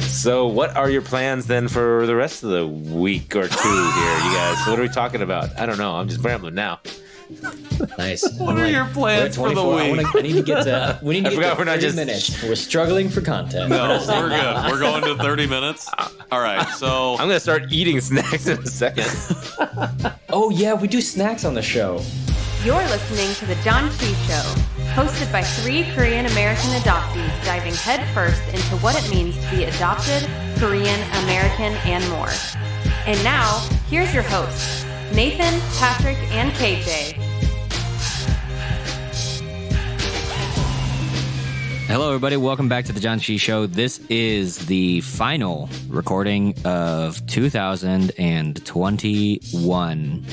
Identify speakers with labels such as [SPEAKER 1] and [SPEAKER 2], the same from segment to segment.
[SPEAKER 1] So what are your plans then for the rest of the week or two here, you guys? What are we talking about? I don't know. I'm just rambling now.
[SPEAKER 2] Nice.
[SPEAKER 3] What are your plans for the week?
[SPEAKER 2] I need to get to. We need to get to
[SPEAKER 1] we're not
[SPEAKER 2] 30
[SPEAKER 1] just
[SPEAKER 2] minutes. We're struggling for content.
[SPEAKER 3] No, we're good. We're going to 30 minutes. All right, so
[SPEAKER 1] I'm gonna start eating snacks in a second.
[SPEAKER 2] Oh yeah, we do snacks on the show.
[SPEAKER 4] You're listening to the Janchi Show, hosted by 3 Korean American adoptees diving headfirst into what it means to be adopted, Korean American, and more. And now, here's your hosts, Nathan, Patrick, and KJ.
[SPEAKER 5] Hello, everybody. Welcome back to the Janchi Show. This is the final recording of 2021.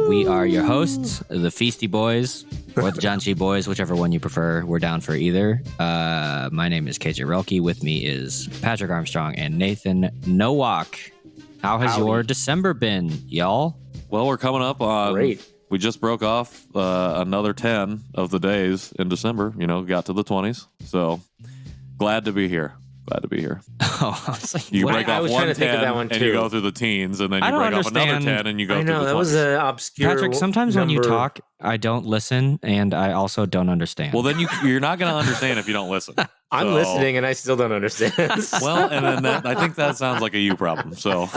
[SPEAKER 5] We are your hosts, the Feisty Boys, or the Janchi Boys, whichever one you prefer. We're down for either. My name is KJ Relke. With me is Patrick Armstrong and Nathan Nowak. How has your December been, y'all?
[SPEAKER 3] well, we're coming up on.
[SPEAKER 1] Great.
[SPEAKER 3] We just broke off another 10 of the days in December. You know, got to the 20s. So glad to be here. Glad to be here.
[SPEAKER 5] Oh, I was like,
[SPEAKER 3] You
[SPEAKER 1] What?
[SPEAKER 3] break
[SPEAKER 1] I
[SPEAKER 3] off
[SPEAKER 1] was trying
[SPEAKER 3] one
[SPEAKER 1] to think of
[SPEAKER 3] 10
[SPEAKER 1] that one,
[SPEAKER 3] and you
[SPEAKER 1] too.
[SPEAKER 3] go through the teens, and then
[SPEAKER 5] I
[SPEAKER 3] you
[SPEAKER 5] don't
[SPEAKER 3] break off another
[SPEAKER 5] understand.
[SPEAKER 3] 10 and you go
[SPEAKER 1] I
[SPEAKER 3] through
[SPEAKER 1] know
[SPEAKER 3] the
[SPEAKER 1] that
[SPEAKER 3] 20s.
[SPEAKER 1] was an obscure.
[SPEAKER 5] Patrick, sometimes when you
[SPEAKER 1] number.
[SPEAKER 5] talk, I don't listen, and I also don't understand.
[SPEAKER 3] Well, then you're not going to understand if you don't listen.
[SPEAKER 1] I'm
[SPEAKER 3] So-
[SPEAKER 1] listening and I still don't understand.
[SPEAKER 3] Well, and then I think that sounds like a you problem. So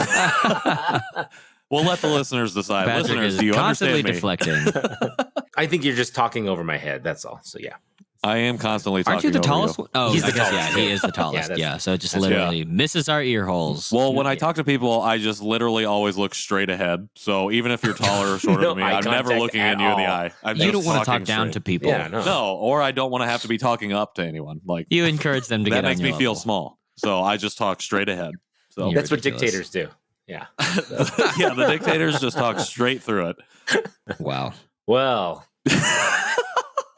[SPEAKER 3] we'll let the listeners decide.
[SPEAKER 5] Patrick
[SPEAKER 3] Listeners,
[SPEAKER 5] is
[SPEAKER 3] do you
[SPEAKER 5] constantly
[SPEAKER 3] understand me?
[SPEAKER 5] deflecting.
[SPEAKER 1] I think you're just talking over my head. That's all. So yeah.
[SPEAKER 3] I am constantly talking
[SPEAKER 5] Aren't you the
[SPEAKER 3] over
[SPEAKER 5] tallest one? Oh,
[SPEAKER 1] He's
[SPEAKER 5] I
[SPEAKER 1] the
[SPEAKER 5] guess,
[SPEAKER 1] tallest,
[SPEAKER 5] yeah, he
[SPEAKER 1] yeah.
[SPEAKER 5] is the tallest.
[SPEAKER 1] Yeah,
[SPEAKER 5] Yeah, so it just
[SPEAKER 1] that's-
[SPEAKER 5] literally misses our ear holes.
[SPEAKER 3] Well, when I talk to people, I just literally always look straight ahead. So even if you're taller or shorter
[SPEAKER 1] No
[SPEAKER 3] than me,
[SPEAKER 1] eye
[SPEAKER 3] I'm never
[SPEAKER 1] contact
[SPEAKER 3] looking
[SPEAKER 1] at
[SPEAKER 3] in you in the
[SPEAKER 1] all.
[SPEAKER 3] eye. I'm
[SPEAKER 5] You
[SPEAKER 3] just
[SPEAKER 5] don't want to talk
[SPEAKER 3] talking
[SPEAKER 5] down to
[SPEAKER 3] straight.
[SPEAKER 5] people.
[SPEAKER 1] Yeah, no.
[SPEAKER 3] No, or I don't want to have to be talking up to anyone. Like
[SPEAKER 5] You encourage them to
[SPEAKER 3] that
[SPEAKER 5] get
[SPEAKER 3] makes
[SPEAKER 5] on
[SPEAKER 3] me
[SPEAKER 5] your
[SPEAKER 3] feel
[SPEAKER 5] level.
[SPEAKER 3] small. So I just talk straight ahead. So
[SPEAKER 5] You're
[SPEAKER 1] That's what
[SPEAKER 5] ridiculous.
[SPEAKER 1] dictators do. Yeah.
[SPEAKER 3] yeah, the dictators just talk straight through it.
[SPEAKER 5] Wow.
[SPEAKER 1] Well,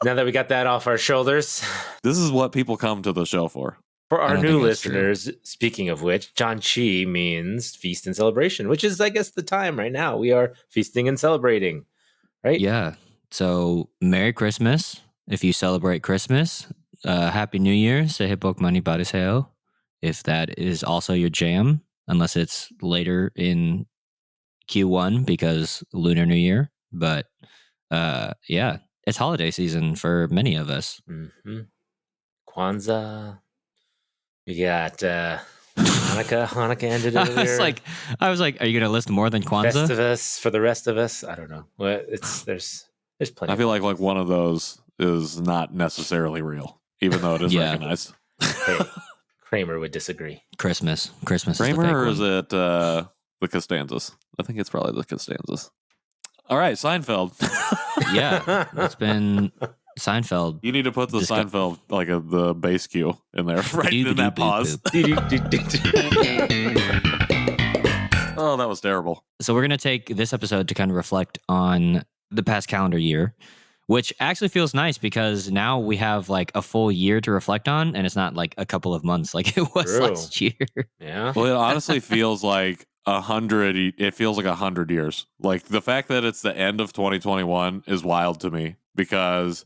[SPEAKER 1] now that we got that off our shoulders,
[SPEAKER 3] This is what people come to the show for.
[SPEAKER 1] for
[SPEAKER 5] I
[SPEAKER 1] our
[SPEAKER 5] don't
[SPEAKER 1] new
[SPEAKER 5] think that's true.
[SPEAKER 1] listeners, speaking of which, Janchi means feast and celebration, which is, I guess, the time right now. We are feasting and celebrating, right?
[SPEAKER 5] Yeah. So, Merry Christmas. If you celebrate Christmas, Happy New Year. 새해 복 많이 받으세요. If that is also your jam, unless it's later in Q1 because Lunar New Year. But yeah, it's holiday season for many of us.
[SPEAKER 1] Mm-hmm. Kwanzaa. We got Hanukkah. Hanukkah ended earlier.
[SPEAKER 5] I was like, are you going to list more than Kwanzaa?
[SPEAKER 1] Festivus for the rest of us. I don't know. Well, there's plenty.
[SPEAKER 3] I feel like one of those is not necessarily real, even though it is
[SPEAKER 5] Yeah.
[SPEAKER 3] recognized.
[SPEAKER 1] Hey, Kramer would disagree.
[SPEAKER 5] Christmas. Christmas
[SPEAKER 3] Kramer,
[SPEAKER 5] is the
[SPEAKER 3] or
[SPEAKER 5] fake
[SPEAKER 3] is
[SPEAKER 5] one.
[SPEAKER 3] it the Costanzas? I think it's probably the Costanzas. All right, Seinfeld.
[SPEAKER 5] Yeah, it's been Seinfeld.
[SPEAKER 3] You need to put the
[SPEAKER 5] Just got-
[SPEAKER 3] Seinfeld, like the bass cue in there, right in that pause. Oh, that was terrible.
[SPEAKER 5] So we're going to take this episode to kind of reflect on the past calendar year, which actually feels nice because now we have like a full year to reflect on, and it's not like a couple of months like it was
[SPEAKER 1] True.
[SPEAKER 5] last year.
[SPEAKER 1] Yeah.
[SPEAKER 3] Well, it honestly feels like 100. It feels like 100 years. Like the fact that it's the end of 2021 is wild to me because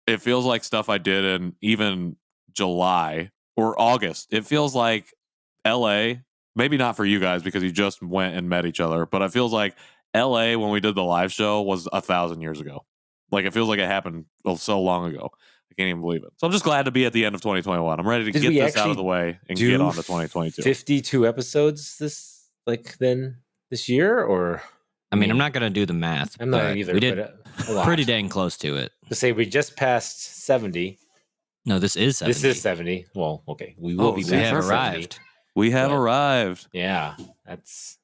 [SPEAKER 3] it feels like stuff I did in even July or August. It feels like LA, maybe not for you guys because you just went and met each other, but it feels like LA when we did the live show was 1,000 years ago. Like it feels like it happened so long ago. I can't even believe it. So I'm just glad to be at the end of 2021. I'm ready to
[SPEAKER 1] Did
[SPEAKER 3] get
[SPEAKER 1] we
[SPEAKER 3] this out
[SPEAKER 1] actually
[SPEAKER 3] of the way and
[SPEAKER 1] do
[SPEAKER 3] get on to 2022.
[SPEAKER 1] 52 episodes this year, or
[SPEAKER 5] I mean, I'm not going to do the math.
[SPEAKER 1] I'm not
[SPEAKER 5] but
[SPEAKER 1] either.
[SPEAKER 5] We did
[SPEAKER 1] but a lot.
[SPEAKER 5] pretty dang close to it.
[SPEAKER 1] To say we just passed 70.
[SPEAKER 5] No, this is 70.
[SPEAKER 1] This is 70. Well, okay, we will
[SPEAKER 3] Oh,
[SPEAKER 1] be.
[SPEAKER 3] so
[SPEAKER 5] We
[SPEAKER 1] past
[SPEAKER 5] have
[SPEAKER 1] 70.
[SPEAKER 5] arrived.
[SPEAKER 3] We have
[SPEAKER 1] But-
[SPEAKER 3] arrived.
[SPEAKER 1] Yeah, that's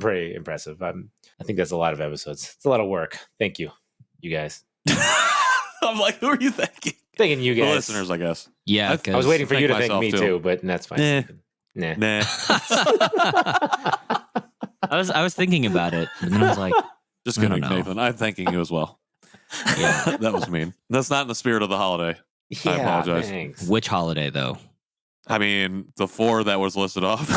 [SPEAKER 1] pretty impressive. I think that's a lot of episodes. It's a lot of work. Thank you, you guys.
[SPEAKER 3] I'm like, who are you thanking?
[SPEAKER 1] Thanking you
[SPEAKER 3] The
[SPEAKER 1] guys.
[SPEAKER 3] listeners, I guess.
[SPEAKER 5] Yeah,
[SPEAKER 3] I
[SPEAKER 1] I was waiting for
[SPEAKER 3] Thank
[SPEAKER 1] you to thank
[SPEAKER 3] myself,
[SPEAKER 1] me
[SPEAKER 3] too.
[SPEAKER 1] too, but that's fine.
[SPEAKER 3] Nah.
[SPEAKER 1] Nah.
[SPEAKER 3] Nah.
[SPEAKER 5] I was thinking about it, and then I was like,
[SPEAKER 3] Just
[SPEAKER 5] I
[SPEAKER 3] kidding,
[SPEAKER 5] don't know.
[SPEAKER 3] Nathan. I'm thanking you as well.
[SPEAKER 5] yeah.
[SPEAKER 3] That was mean. That's not in the spirit of the holiday.
[SPEAKER 1] Yeah,
[SPEAKER 3] apologize.
[SPEAKER 1] Thanks.
[SPEAKER 5] Which holiday though?
[SPEAKER 3] I mean, the 4 that was listed off,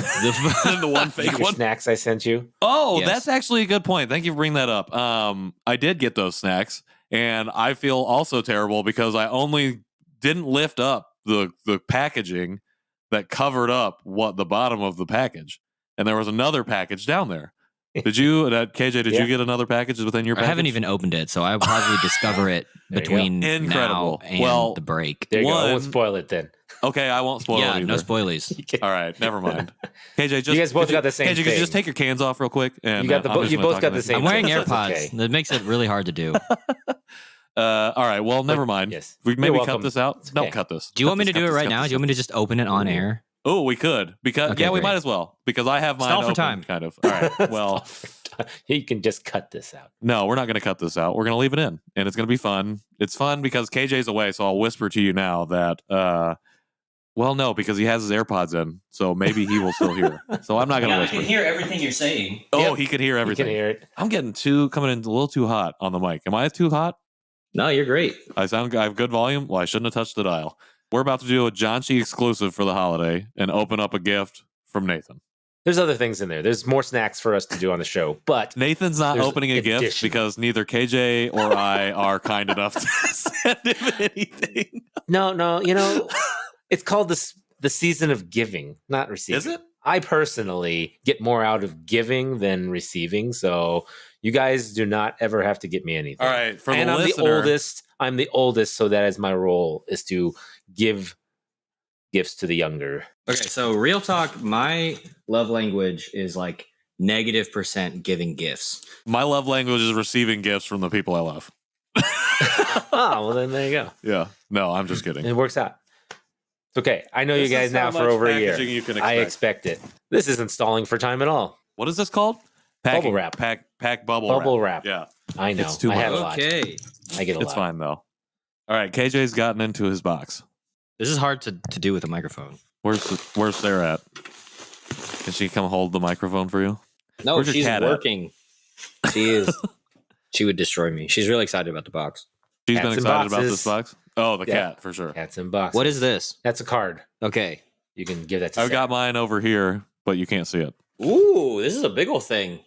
[SPEAKER 3] and the one fake
[SPEAKER 1] Your
[SPEAKER 3] one.
[SPEAKER 1] snacks I sent you.
[SPEAKER 3] Oh,
[SPEAKER 5] Yes.
[SPEAKER 3] that's actually a good point. Thank you for bringing that up. I did get those snacks, and I feel also terrible because I only didn't lift up the packaging that covered up what the bottom of the package, and there was another package down there. Did you, KJ? Did you get another package within your package?
[SPEAKER 5] I haven't even opened it, so I'll probably discover it between now and the break.
[SPEAKER 1] There you go. I won't spoil it then.
[SPEAKER 3] Okay, I won't spoil it either.
[SPEAKER 5] No spoilies.
[SPEAKER 3] All right, never mind. KJ, just
[SPEAKER 1] you guys both got the same
[SPEAKER 3] KJ,
[SPEAKER 1] thing.
[SPEAKER 3] could you just take your cans off real quick? And
[SPEAKER 1] you both got the same.
[SPEAKER 5] I'm wearing
[SPEAKER 1] thing,
[SPEAKER 5] AirPods.
[SPEAKER 1] okay.
[SPEAKER 5] That makes it really hard to do.
[SPEAKER 3] All right, well, never mind.
[SPEAKER 1] Yes.
[SPEAKER 3] We maybe
[SPEAKER 1] You're
[SPEAKER 3] cut
[SPEAKER 1] welcome.
[SPEAKER 3] this out.
[SPEAKER 1] Okay.
[SPEAKER 3] Don't cut this.
[SPEAKER 5] Do you want me to do it right now? Do you want me to just open it on air?
[SPEAKER 3] Oh, we could because
[SPEAKER 5] Okay,
[SPEAKER 3] we
[SPEAKER 5] great.
[SPEAKER 3] might as well because I have mine
[SPEAKER 5] Stall for
[SPEAKER 3] open,
[SPEAKER 5] time.
[SPEAKER 3] kind of. All right, well,
[SPEAKER 1] You can just cut this out.
[SPEAKER 3] no, we're not going to cut this out. We're going to leave it in, and it's going to be fun. It's fun because KJ's away, so I'll whisper to you now that. Well, no, because he has his AirPods in, so maybe he will still hear. So I'm not going to whisper.
[SPEAKER 5] hear everything you're saying.
[SPEAKER 3] Oh,
[SPEAKER 1] Yep.
[SPEAKER 3] he can hear
[SPEAKER 1] You
[SPEAKER 3] everything.
[SPEAKER 1] can hear it.
[SPEAKER 3] I'm getting coming in a little too hot on the mic. Am I too hot?
[SPEAKER 5] No, you're great.
[SPEAKER 3] I have good volume. Well, I shouldn't have touched the dial. We're about to do a Janchi exclusive for the holiday and open up a gift from Nathan.
[SPEAKER 1] There's other things in there. There's more snacks for us to do on the show, but
[SPEAKER 3] Nathan's not
[SPEAKER 1] There's
[SPEAKER 3] opening a gift
[SPEAKER 1] additional.
[SPEAKER 3] because neither KJ or I are kind enough to send him anything.
[SPEAKER 1] no, it's called the season of giving, not receiving.
[SPEAKER 3] Is it?
[SPEAKER 1] I personally get more out of giving than receiving, so you guys do not ever have to get me anything.
[SPEAKER 3] All right, for
[SPEAKER 1] and
[SPEAKER 3] the
[SPEAKER 1] I'm
[SPEAKER 3] listener,
[SPEAKER 1] the oldest. I'm the oldest, so that is my role is to give gifts to the younger.
[SPEAKER 5] Okay, so real talk, my love language is like -% giving gifts.
[SPEAKER 3] my love language is receiving gifts from the people I love.
[SPEAKER 1] Oh, well then there you go.
[SPEAKER 3] Yeah, no, I'm just kidding.
[SPEAKER 1] It works out. It's okay. I know
[SPEAKER 3] This
[SPEAKER 1] you guys
[SPEAKER 3] is
[SPEAKER 1] now
[SPEAKER 3] how
[SPEAKER 1] for
[SPEAKER 3] much
[SPEAKER 1] over a year.
[SPEAKER 3] packaging you can
[SPEAKER 1] I
[SPEAKER 3] expect.
[SPEAKER 1] expect it. This isn't stalling for time at all.
[SPEAKER 3] What is this called?
[SPEAKER 1] Bubble wrap.
[SPEAKER 3] Pack bubble
[SPEAKER 1] Wrap.
[SPEAKER 3] Yeah,
[SPEAKER 1] I know.
[SPEAKER 3] It's too
[SPEAKER 1] I
[SPEAKER 3] much.
[SPEAKER 1] have a lot.
[SPEAKER 5] Okay.
[SPEAKER 1] I get a
[SPEAKER 3] it's
[SPEAKER 1] lot.
[SPEAKER 3] fine though. All right, KJ's gotten into his box.
[SPEAKER 5] This is hard to do with a microphone.
[SPEAKER 3] Where's Sarah at? Can she come hold the microphone for you?
[SPEAKER 5] No,
[SPEAKER 3] Where's your
[SPEAKER 5] she's
[SPEAKER 3] cat at?
[SPEAKER 5] working. She is. She would destroy me. She's really excited about the box.
[SPEAKER 3] She's
[SPEAKER 1] Cats
[SPEAKER 3] been
[SPEAKER 1] and
[SPEAKER 3] excited about
[SPEAKER 1] boxes.
[SPEAKER 3] this box. Oh, the
[SPEAKER 1] Yeah.
[SPEAKER 3] cat for sure.
[SPEAKER 1] Cats and boxes.
[SPEAKER 5] What is this?
[SPEAKER 1] That's a card.
[SPEAKER 5] Okay.
[SPEAKER 1] You can give that to
[SPEAKER 3] I've
[SPEAKER 1] Sarah.
[SPEAKER 3] got mine over here, but you can't see it.
[SPEAKER 5] Ooh, this is a big old thing.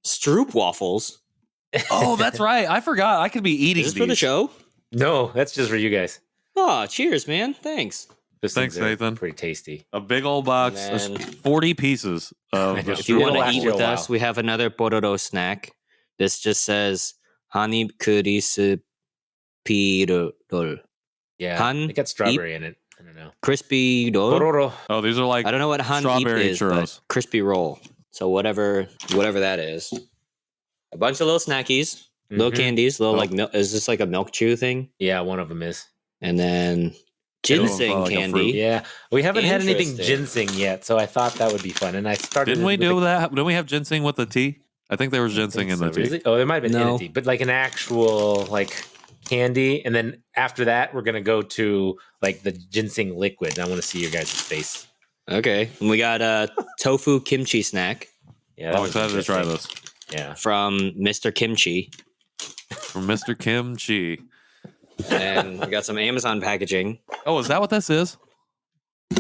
[SPEAKER 5] Stroop waffles.
[SPEAKER 3] Oh, that's right. I forgot. I could be eating
[SPEAKER 5] Is this
[SPEAKER 3] these.
[SPEAKER 5] for the show?
[SPEAKER 1] No, that's just for you guys.
[SPEAKER 5] Oh, cheers, man. Thanks.
[SPEAKER 1] Those
[SPEAKER 3] Thanks,
[SPEAKER 1] things are
[SPEAKER 3] Nathan.
[SPEAKER 1] Pretty tasty.
[SPEAKER 3] A big old box,
[SPEAKER 5] Man.
[SPEAKER 3] 40 pieces of
[SPEAKER 1] I know.
[SPEAKER 5] If you
[SPEAKER 1] It'll
[SPEAKER 5] want to
[SPEAKER 1] last
[SPEAKER 5] eat
[SPEAKER 1] you a
[SPEAKER 5] with us,
[SPEAKER 1] while.
[SPEAKER 5] we have another Pororo snack. This just says Hani Kurisi Pirol.
[SPEAKER 1] Yeah.
[SPEAKER 5] Han,
[SPEAKER 1] it got strawberry in it. I don't know.
[SPEAKER 5] Crispy roll.
[SPEAKER 1] Pororo.
[SPEAKER 3] Oh, these are like
[SPEAKER 5] I don't know what Han
[SPEAKER 3] strawberry
[SPEAKER 5] is,
[SPEAKER 3] churros.
[SPEAKER 5] but crispy roll. So whatever that is. A bunch of little snackies, little
[SPEAKER 1] Mhm.
[SPEAKER 5] candies, little
[SPEAKER 3] Oh.
[SPEAKER 5] like milk. Is this like a milk chew thing?
[SPEAKER 1] Yeah, one of them is.
[SPEAKER 5] And then
[SPEAKER 3] Middle of,
[SPEAKER 5] ginseng
[SPEAKER 3] like a
[SPEAKER 5] candy.
[SPEAKER 3] fruit.
[SPEAKER 1] Yeah. We haven't had anything
[SPEAKER 5] Interesting.
[SPEAKER 1] ginseng yet, so I thought that would be fun. And I started.
[SPEAKER 3] Didn't we
[SPEAKER 1] with
[SPEAKER 3] do
[SPEAKER 1] the-
[SPEAKER 3] that? Didn't we have ginseng with the tea? I think there was ginseng in the tea.
[SPEAKER 1] Really? Oh, there might have been in
[SPEAKER 5] No.
[SPEAKER 1] a tea, but like an actual like candy. And then after that, we're gonna go to like the ginseng liquid. And I want to see your guys' face.
[SPEAKER 5] Okay. And we got a tofu kimchi snack
[SPEAKER 1] Yeah, that
[SPEAKER 3] I'm
[SPEAKER 1] was
[SPEAKER 3] excited to try
[SPEAKER 1] interesting.
[SPEAKER 3] this.
[SPEAKER 1] Yeah.
[SPEAKER 5] from Mr. Kimchi.
[SPEAKER 3] From Mr. Kimchi.
[SPEAKER 5] And we got some Amazon packaging.
[SPEAKER 3] Oh, is that what this is?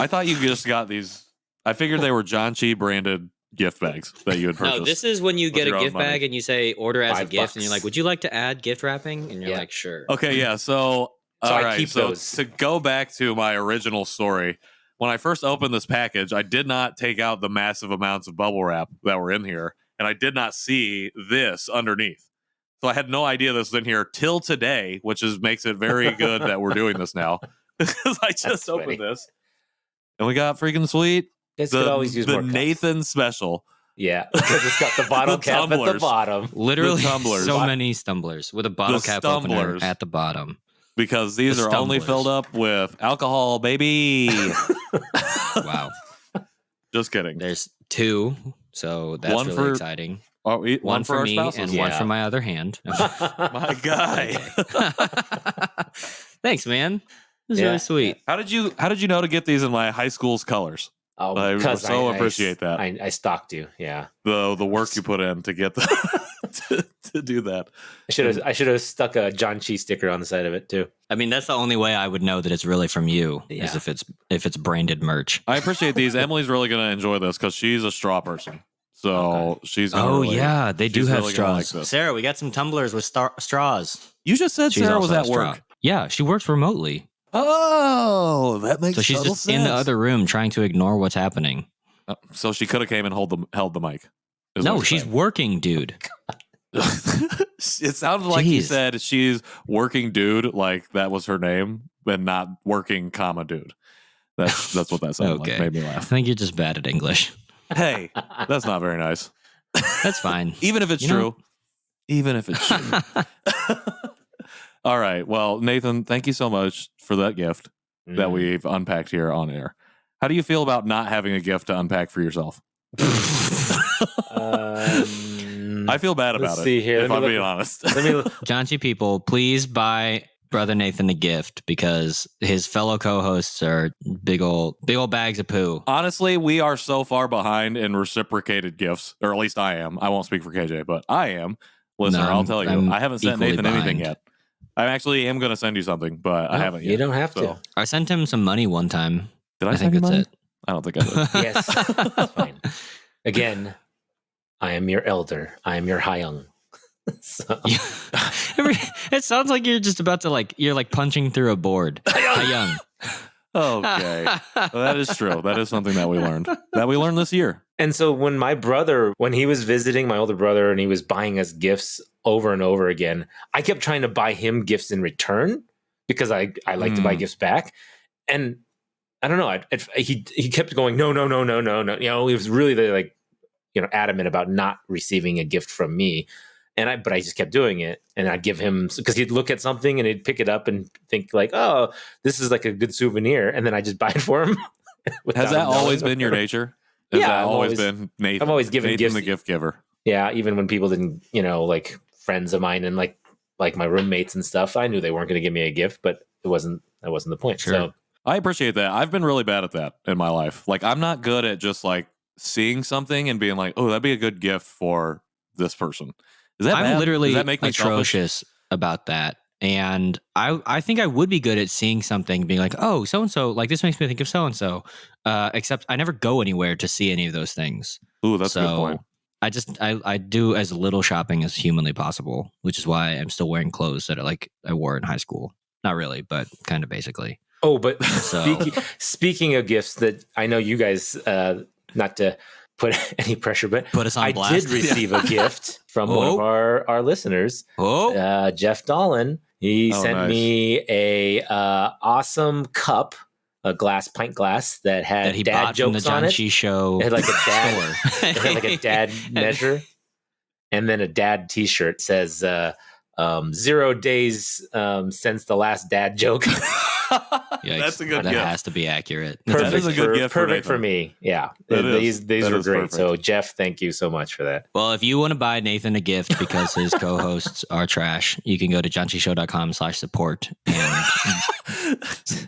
[SPEAKER 3] I thought you just got these. I figured they were Janchi branded gift bags that you had purchased.
[SPEAKER 5] No, this is when you get
[SPEAKER 3] your
[SPEAKER 5] a
[SPEAKER 3] own
[SPEAKER 5] gift
[SPEAKER 3] money.
[SPEAKER 5] bag and you say order as a
[SPEAKER 1] $5.
[SPEAKER 5] gift, and you're like, "Would you like to add gift wrapping?" And you're
[SPEAKER 1] Yeah.
[SPEAKER 5] like, "Sure."
[SPEAKER 3] Okay, yeah. So,
[SPEAKER 1] So
[SPEAKER 3] all
[SPEAKER 1] I
[SPEAKER 3] right.
[SPEAKER 1] keep
[SPEAKER 3] So
[SPEAKER 1] those.
[SPEAKER 3] to go back to my original story, when I first opened this package, I did not take out the massive amounts of bubble wrap that were in here, and I did not see this underneath. So I had no idea this was in here till today, which makes it very good that we're doing this now because I just
[SPEAKER 1] That's
[SPEAKER 3] opened
[SPEAKER 1] funny.
[SPEAKER 3] this, and we got freaking sweet
[SPEAKER 1] Guys could always use
[SPEAKER 3] the
[SPEAKER 1] more cups.
[SPEAKER 3] Nathan special.
[SPEAKER 1] Yeah, because it's got the bottle
[SPEAKER 3] The
[SPEAKER 1] cap at the
[SPEAKER 3] tumblers.
[SPEAKER 1] bottom.
[SPEAKER 5] Literally,
[SPEAKER 3] tumblers.
[SPEAKER 5] so many stumblers with a bottle
[SPEAKER 3] The
[SPEAKER 5] cap opener
[SPEAKER 3] stumblers.
[SPEAKER 5] at the bottom.
[SPEAKER 3] Because these
[SPEAKER 5] The
[SPEAKER 3] are only
[SPEAKER 5] stumblers.
[SPEAKER 3] filled up with alcohol, baby.
[SPEAKER 5] Wow.
[SPEAKER 3] Just kidding.
[SPEAKER 5] There's two, so that's
[SPEAKER 3] One
[SPEAKER 5] really
[SPEAKER 3] for-
[SPEAKER 5] exciting.
[SPEAKER 3] Oh,
[SPEAKER 5] One for
[SPEAKER 3] our
[SPEAKER 5] me
[SPEAKER 3] spouses.
[SPEAKER 5] and one
[SPEAKER 1] Yeah.
[SPEAKER 5] for my other hand.
[SPEAKER 3] My guy.
[SPEAKER 5] Thanks, man. This is
[SPEAKER 1] Yeah.
[SPEAKER 5] really sweet.
[SPEAKER 3] How did you know to get these in my high school's colors?
[SPEAKER 1] Oh,
[SPEAKER 3] I
[SPEAKER 1] because
[SPEAKER 3] so appreciate that.
[SPEAKER 1] I stalked you. Yeah,
[SPEAKER 3] The work you put in to get to do that.
[SPEAKER 1] I should have stuck a Janchi sticker on the side of it too.
[SPEAKER 5] I mean, that's the only way I would know that it's really from you is
[SPEAKER 1] Yeah.
[SPEAKER 5] if it's branded merch.
[SPEAKER 3] I appreciate these. Emily's really going to enjoy this because she's a straw person. So she's gonna
[SPEAKER 5] Oh
[SPEAKER 3] really-
[SPEAKER 5] yeah, they do
[SPEAKER 3] she's
[SPEAKER 5] have
[SPEAKER 3] really gonna like
[SPEAKER 5] straws.
[SPEAKER 3] this.
[SPEAKER 5] Sarah, we got some tumblers with straws.
[SPEAKER 3] You just said
[SPEAKER 5] She's
[SPEAKER 3] Sarah was
[SPEAKER 5] also
[SPEAKER 3] at
[SPEAKER 5] a straw.
[SPEAKER 3] work.
[SPEAKER 5] Yeah, she works remotely.
[SPEAKER 3] Oh, that makes
[SPEAKER 5] So she's
[SPEAKER 3] total
[SPEAKER 5] just
[SPEAKER 3] sense.
[SPEAKER 5] in the other room trying to ignore what's happening.
[SPEAKER 3] So she could have came and held the mic. is
[SPEAKER 5] No,
[SPEAKER 3] what you're
[SPEAKER 5] she's
[SPEAKER 3] saying.
[SPEAKER 5] working, dude.
[SPEAKER 3] It sounded like you
[SPEAKER 5] Jeez.
[SPEAKER 3] said she's working dude, like that was her name, and not working comma dude. That's what that sounded like.
[SPEAKER 5] Okay.
[SPEAKER 3] Made me
[SPEAKER 5] I
[SPEAKER 3] laugh.
[SPEAKER 5] think you're just bad at English.
[SPEAKER 3] Hey, that's not very nice.
[SPEAKER 5] That's fine.
[SPEAKER 3] Even if it's
[SPEAKER 5] You
[SPEAKER 3] true.
[SPEAKER 5] know-
[SPEAKER 3] Even if it's true. All right. Well, Nathan, thank you so much for that gift that we've unpacked here on air. How do you feel about not having a gift to unpack for yourself? I feel bad about
[SPEAKER 1] let's
[SPEAKER 3] it.
[SPEAKER 1] see here.
[SPEAKER 3] If
[SPEAKER 1] Let me
[SPEAKER 3] I'm
[SPEAKER 1] look-
[SPEAKER 3] being honest.
[SPEAKER 1] Let me look.
[SPEAKER 5] Janchi people, please buy Brother Nathan a gift because his fellow co-hosts are big old bags of poo.
[SPEAKER 3] Honestly, we are so far behind in reciprocated gifts, or at least I am. I won't speak for KJ, but I am. Listener,
[SPEAKER 5] No,
[SPEAKER 3] I'll tell you,
[SPEAKER 5] I'm
[SPEAKER 3] I haven't sent
[SPEAKER 5] equally
[SPEAKER 3] Nathan anything
[SPEAKER 5] behind.
[SPEAKER 3] yet. I actually am going to send you something, but I
[SPEAKER 1] No,
[SPEAKER 3] haven't yet.
[SPEAKER 1] You don't have
[SPEAKER 3] So-
[SPEAKER 1] to.
[SPEAKER 5] I sent him some money one time.
[SPEAKER 3] Did I
[SPEAKER 5] I
[SPEAKER 3] send
[SPEAKER 5] think
[SPEAKER 3] you
[SPEAKER 5] that's
[SPEAKER 3] money?
[SPEAKER 5] it.
[SPEAKER 3] I don't think I did.
[SPEAKER 1] Yes, that's fine. Again, I am your elder. I am your Hyung. So,
[SPEAKER 5] It sounds like you're just about to you're punching through a board. Young.
[SPEAKER 3] Okay. Well, that is true. That is something that we learned. This year.
[SPEAKER 1] and so when my brother, when he was visiting my older brother and he was buying us gifts over and over again, I kept trying to buy him gifts in return because I like to buy gifts back. And I don't know. He kept going, no. You know, he was really adamant about not receiving a gift from me. But I just kept doing it, and I'd give him because he'd look at something and he'd pick it up and think like, "Oh, this is like a good souvenir," and then I just buy it for him.
[SPEAKER 3] Has that always been your nature? Has
[SPEAKER 1] Yeah,
[SPEAKER 3] that
[SPEAKER 1] I've
[SPEAKER 3] always
[SPEAKER 1] always-
[SPEAKER 3] been Nathan?
[SPEAKER 1] I've always given
[SPEAKER 3] Nathan
[SPEAKER 1] gifts.
[SPEAKER 3] the gift giver.
[SPEAKER 1] Yeah, even when people didn't, like friends of mine and like my roommates and stuff, I knew they weren't going to give me a gift, but that wasn't the point.
[SPEAKER 5] Sure.
[SPEAKER 1] So
[SPEAKER 3] I appreciate that. I've been really bad at that in my life. Like, I'm not good at just like seeing something and being like, "Oh, that'd be a good gift for this person." Is that
[SPEAKER 5] I'm
[SPEAKER 3] bad?
[SPEAKER 5] literally
[SPEAKER 3] Does that make me selfish?
[SPEAKER 5] atrocious about that. And I think I would be good at seeing something, being like, oh, so and so, like this makes me think of so and so. Except I never go anywhere to see any of those things.
[SPEAKER 3] Ooh, that's a good point.
[SPEAKER 5] I do as little shopping as humanly possible, which is why I'm still wearing clothes that I wore in high school. Not really, but kind of basically.
[SPEAKER 1] Oh, but
[SPEAKER 5] So-
[SPEAKER 1] speaking of gifts that I know you guys, not to put any pressure, but
[SPEAKER 5] Put us on
[SPEAKER 1] I
[SPEAKER 5] blast.
[SPEAKER 1] did receive a gift from one of
[SPEAKER 5] Oh.
[SPEAKER 1] our listeners,
[SPEAKER 5] Oh,
[SPEAKER 1] Jeff Dolan. He
[SPEAKER 3] Oh,
[SPEAKER 1] sent
[SPEAKER 3] nice.
[SPEAKER 1] me a awesome cup, a pint glass that had
[SPEAKER 5] that he
[SPEAKER 1] dad
[SPEAKER 5] bought from the
[SPEAKER 1] jokes on it.
[SPEAKER 5] Janchi Show
[SPEAKER 1] It had like a dad,
[SPEAKER 5] store.
[SPEAKER 1] it had like a dad measure, and then a dad T-shirt says 0 days since the last dad joke.
[SPEAKER 5] Yikes.
[SPEAKER 3] That's a good
[SPEAKER 5] That
[SPEAKER 3] gift.
[SPEAKER 5] has to be accurate.
[SPEAKER 3] That is a good gift for
[SPEAKER 1] Perfect for
[SPEAKER 3] Nathan.
[SPEAKER 1] me. Yeah,
[SPEAKER 3] That is.
[SPEAKER 1] these
[SPEAKER 3] That
[SPEAKER 1] were
[SPEAKER 3] is
[SPEAKER 1] great.
[SPEAKER 3] perfect.
[SPEAKER 1] So Jeff, thank you so much for that.
[SPEAKER 5] Well, if you want to buy Nathan a gift because his co-hosts are trash, you can go to janchishow.com/support and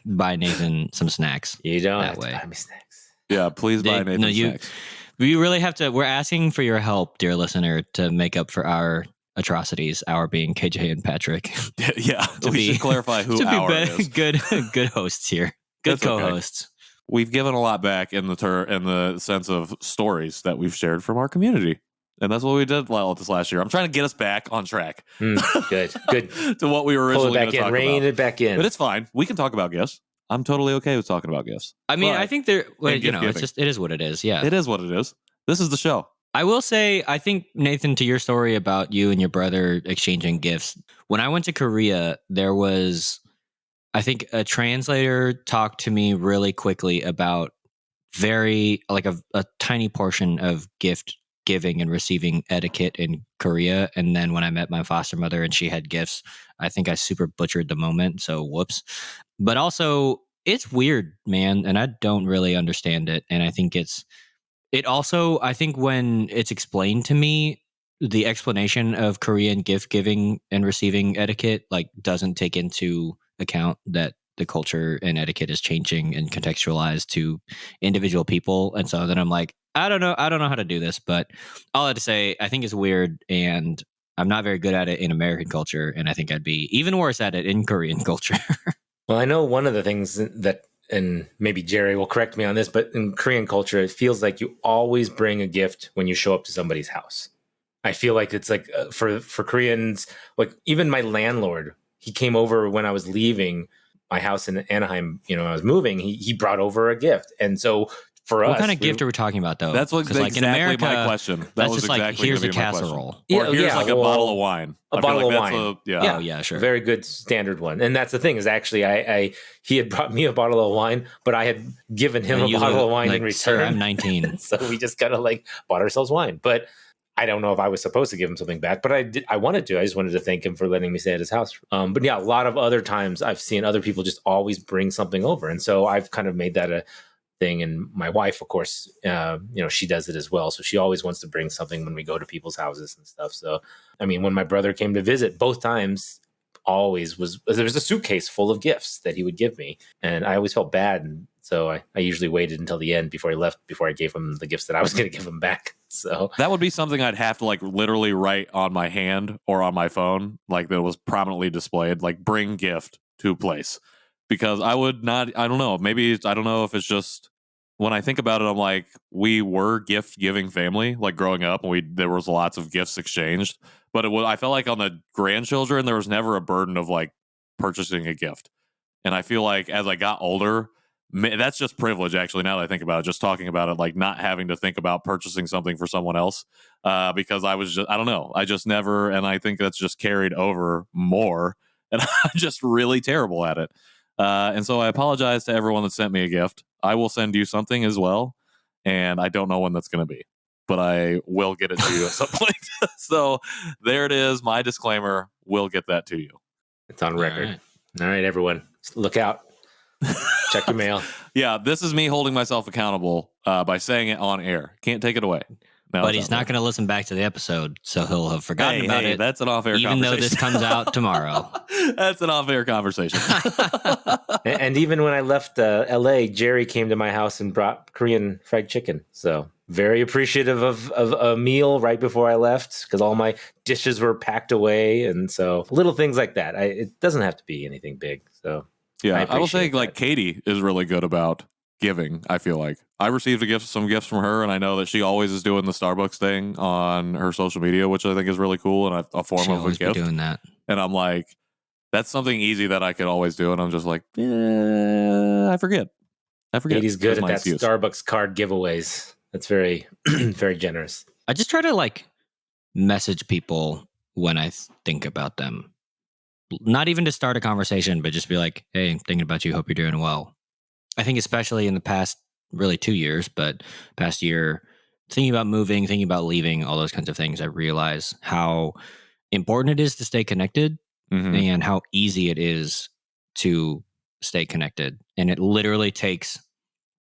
[SPEAKER 5] buy Nathan some snacks.
[SPEAKER 1] You don't
[SPEAKER 5] That
[SPEAKER 1] have to
[SPEAKER 5] way.
[SPEAKER 1] buy me snacks.
[SPEAKER 3] Yeah, please buy Nathan snacks.
[SPEAKER 5] We really have to. We're asking for your help, dear listener, to make up for our atrocities. Our being KJ and Patrick.
[SPEAKER 3] Yeah,
[SPEAKER 5] To
[SPEAKER 3] we
[SPEAKER 5] be-
[SPEAKER 3] should clarify who
[SPEAKER 5] to be
[SPEAKER 3] our is.
[SPEAKER 5] good hosts here. Good
[SPEAKER 3] That's okay.
[SPEAKER 5] co-hosts.
[SPEAKER 3] We've given a lot back in the sense of stories that we've shared from our community. And that's what we did this last year. I'm trying to get us back on track
[SPEAKER 1] Good.
[SPEAKER 3] to what we were
[SPEAKER 1] Pull
[SPEAKER 3] originally
[SPEAKER 1] it
[SPEAKER 3] going
[SPEAKER 1] back
[SPEAKER 3] to
[SPEAKER 1] in.
[SPEAKER 3] talk
[SPEAKER 1] Rein
[SPEAKER 3] about.
[SPEAKER 1] it back in.
[SPEAKER 3] But it's fine. We can talk about gifts. I'm totally okay with talking about gifts.
[SPEAKER 5] I mean,
[SPEAKER 3] But
[SPEAKER 5] I think there. Well,
[SPEAKER 3] and
[SPEAKER 5] you
[SPEAKER 3] gift
[SPEAKER 5] know,
[SPEAKER 3] giving.
[SPEAKER 5] it is what it is. Yeah.
[SPEAKER 3] It is what it is. This is the show.
[SPEAKER 5] I will say, I think, Nathan, to your story about you and your brother exchanging gifts, when I went to Korea, there was, I think, a translator talked to me really quickly about a tiny portion of gift giving and receiving etiquette in Korea. And then when I met my foster mother and she had gifts, I think I super butchered the moment. So whoops. But also, it's weird, man. And I don't really understand it. And I think it also, I think when it's explained to me, the explanation of Korean gift giving and receiving etiquette doesn't take into account that the culture and etiquette is changing and contextualized to individual people. And so then I'm like, I don't know how to do this, but all I have to say, I think it's weird and I'm not very good at it in American culture. And I think I'd be even worse at it in Korean culture.
[SPEAKER 1] Well, I know one of the things that, and maybe Jerry will correct me on this, but in Korean culture, it feels like you always bring a gift when you show up to somebody's house. I feel like it's like for Koreans, like even my landlord, he came over when I was leaving. my house in Anaheim, when I was moving, he brought over a gift. And so for us,
[SPEAKER 5] what kind of gift are we talking about, though?
[SPEAKER 3] That's what
[SPEAKER 5] 'Cause, like,
[SPEAKER 3] exactly
[SPEAKER 5] in America,
[SPEAKER 3] my question. That
[SPEAKER 5] that's
[SPEAKER 3] was
[SPEAKER 5] just like,
[SPEAKER 3] exactly
[SPEAKER 5] here's a
[SPEAKER 3] gonna be my question.
[SPEAKER 5] casserole.
[SPEAKER 3] Or
[SPEAKER 1] Yeah,
[SPEAKER 3] here's
[SPEAKER 1] yeah,
[SPEAKER 3] like a
[SPEAKER 1] well,
[SPEAKER 3] bottle of wine.
[SPEAKER 1] a
[SPEAKER 3] I feel
[SPEAKER 1] bottle
[SPEAKER 3] like
[SPEAKER 1] of
[SPEAKER 3] that's
[SPEAKER 1] wine.
[SPEAKER 5] Oh, yeah, sure.
[SPEAKER 1] Very good standard one. And that's the thing is actually he had brought me a bottle of wine, but I had given him
[SPEAKER 5] And
[SPEAKER 1] a
[SPEAKER 5] you
[SPEAKER 1] bottle
[SPEAKER 5] look
[SPEAKER 1] of wine
[SPEAKER 5] like,
[SPEAKER 1] in return.
[SPEAKER 5] Sir, I'm 19.
[SPEAKER 1] So we just kind of like bought ourselves wine. But I don't know if I was supposed to give him something back, but I wanted to. I just wanted to thank him for letting me stay at his house. But yeah, a lot of other times I've seen other people just always bring something over. And so I've kind of made that a thing. And my wife, of course, she does it as well. So she always wants to bring something when we go to people's houses and stuff. So, I mean, when my brother came to visit, both times there was a suitcase full of gifts that he would give me. And I always felt bad. And so I usually waited until the end before he left, before I gave him the gifts that I was going to give him back. So
[SPEAKER 3] that would be something I'd have to like literally write on my hand or on my phone, like that was prominently displayed, like bring gift to place. Because I would not, I don't know, I don't know if it's just, when I think about it, I'm like, we were gift giving family, like growing up, and there was lots of gifts exchanged. But I felt like on the grandchildren, there was never a burden of like purchasing a gift. And I feel like as I got older, that's just privilege, actually, now that I think about it, just talking about it, like not having to think about purchasing something for someone else, because I don't know, I just never, and I think that's just carried over more, and I'm just really terrible at it. And so I apologize to everyone that sent me a gift. I will send you something as well, and I don't know when that's going to be, but I will get it to you at some point. So there it is, my disclaimer, we'll get that to you.
[SPEAKER 1] It's on record. All right, everyone, look out. Check your mail.
[SPEAKER 3] Yeah, this is me holding myself accountable by saying it on air. Can't take it away.
[SPEAKER 5] But he's not going to listen back to the episode, so he'll have forgotten about it.
[SPEAKER 3] That's an off-air
[SPEAKER 5] even
[SPEAKER 3] conversation.
[SPEAKER 5] though this comes out tomorrow.
[SPEAKER 3] That's an off-air conversation.
[SPEAKER 1] And even when I left LA, Jerry came to my house and brought Korean fried chicken. So very appreciative of a meal right before I left, because all my dishes were packed away. And so little things like that. It doesn't have to be anything big. So
[SPEAKER 3] yeah, I will say
[SPEAKER 1] that.
[SPEAKER 3] like Katie is really good about giving. I feel like I received some gifts from her, and I know that she always is doing the Starbucks thing on her social media, which I think is really cool and a form of a gift.
[SPEAKER 5] Doing that,
[SPEAKER 3] and I'm like, that's something easy that I could always do, and I'm just like, I forget.
[SPEAKER 1] Katie's good at that excuse. Starbucks card giveaways. That's very, very generous.
[SPEAKER 5] I just try to like message people when I think about them. Not even to start a conversation, but just be like, hey, I'm thinking about you. Hope you're doing well. I think especially in the past, really 2 years, but past year, thinking about moving, thinking about leaving, all those kinds of things, I realize how important it is to stay connected and how easy it is to stay connected. And it literally takes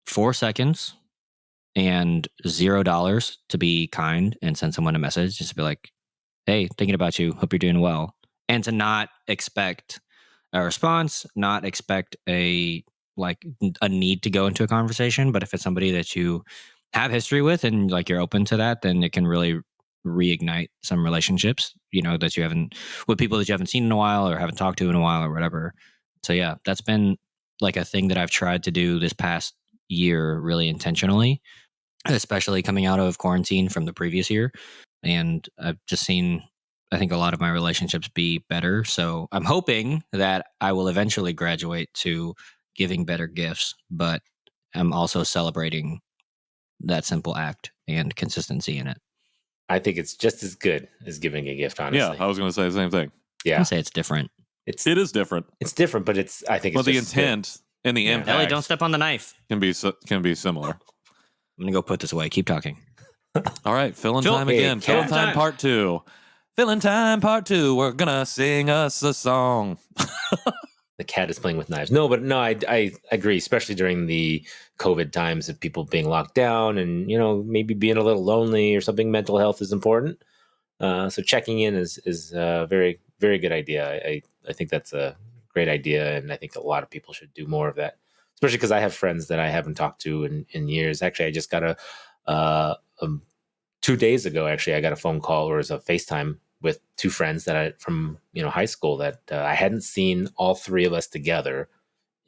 [SPEAKER 5] 4 seconds and $0 to be kind and send someone a message, just to be like, hey, thinking about you. Hope you're doing well. And to not expect a response, not expect a need to go into a conversation. But if it's somebody that you have history with and like you're open to that, then it can really reignite some relationships, that you haven't, with people that you haven't seen in a while or haven't talked to in a while or whatever. So yeah, that's been like a thing that I've tried to do this past year really intentionally, especially coming out of quarantine from the previous year. And I've just seen, I think, a lot of my relationships be better. So I'm hoping that I will eventually graduate to giving better gifts, but I'm also celebrating that simple act and consistency in it.
[SPEAKER 1] I think it's just as good as giving a gift, honestly.
[SPEAKER 3] Yeah, I was going to say the same thing.
[SPEAKER 1] Yeah.
[SPEAKER 5] I'd say it's different.
[SPEAKER 3] It is different.
[SPEAKER 1] It's different, but I think it's
[SPEAKER 3] the intent and the impact.
[SPEAKER 5] Ellie, don't step on the knife.
[SPEAKER 3] Can be similar.
[SPEAKER 5] I'm going to go put this away. Keep talking.
[SPEAKER 3] All right, fill-in time again. Fill-in time part 2. Fill-in time part 2. We're going to sing us a song.
[SPEAKER 1] The cat is playing with knives. No, I agree, especially during the COVID times of people being locked down and, maybe being a little lonely or something. Mental health is important. So checking in is a very, very good idea. I think that's a great idea. And I think a lot of people should do more of that, especially because I have friends that I haven't talked to in years. Actually, I just got 2 days ago, I got a phone call or it was a FaceTime with 2 friends that from high school that I hadn't seen all 3 of us together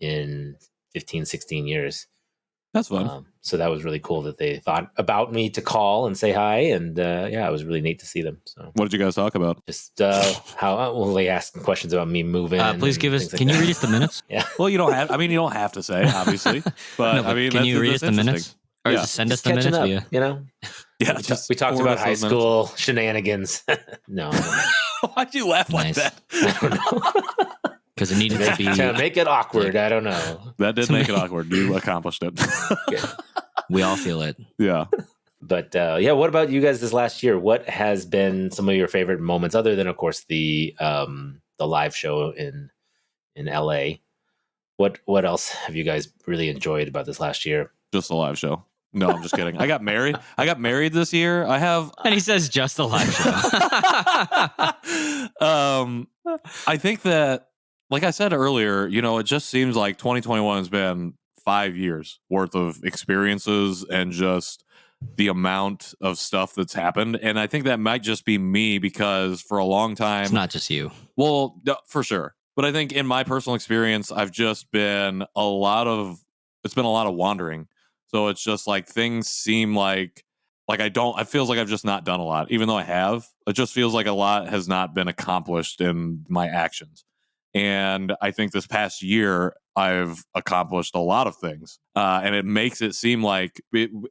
[SPEAKER 1] in 15, 16 years.
[SPEAKER 3] That's fun.
[SPEAKER 1] So that was really cool that they thought about me to call and say hi. And it was really neat to see them. So
[SPEAKER 3] What did you guys talk about?
[SPEAKER 1] just they asked questions about me moving.
[SPEAKER 5] Please give us, can you read us the minutes?
[SPEAKER 1] Yeah.
[SPEAKER 3] Well, you don't have to say, obviously. But,
[SPEAKER 5] No, can you read us the minutes? Or
[SPEAKER 3] Yeah.
[SPEAKER 5] just send us
[SPEAKER 1] Just
[SPEAKER 5] the
[SPEAKER 1] catching
[SPEAKER 5] minutes
[SPEAKER 1] up,
[SPEAKER 3] Yeah, just
[SPEAKER 1] we talked
[SPEAKER 3] forward
[SPEAKER 1] about
[SPEAKER 3] us
[SPEAKER 1] high
[SPEAKER 3] those minutes.
[SPEAKER 1] school shenanigans. No,
[SPEAKER 3] Why'd you laugh like
[SPEAKER 5] Nice.
[SPEAKER 3] that?
[SPEAKER 1] I don't know.
[SPEAKER 5] Because it needed to be.
[SPEAKER 1] To make it awkward. I don't know.
[SPEAKER 3] That did make it awkward. You accomplished it.
[SPEAKER 5] We all feel it.
[SPEAKER 3] Yeah.
[SPEAKER 1] But what about you guys this last year? What has been some of your favorite moments, other than, of course, the live show in LA? What else have you guys really enjoyed about this last year?
[SPEAKER 3] Just a live show. No, I'm just kidding. I got married this year. I have.
[SPEAKER 5] And he says just a live show.
[SPEAKER 3] I think that, like I said earlier, it just seems like 2021 has been 5 years worth of experiences and just the amount of stuff that's happened. And I think that might just be me because for a long time,
[SPEAKER 5] It's not just you.
[SPEAKER 3] well, no, for sure. But I think in my personal experience, I've just been it's been a lot of wandering. So it's just like things seem like it feels like I've just not done a lot, even though I have. It just feels like a lot has not been accomplished in my actions. And I think this past year, I've accomplished a lot of things. And it makes it seem like,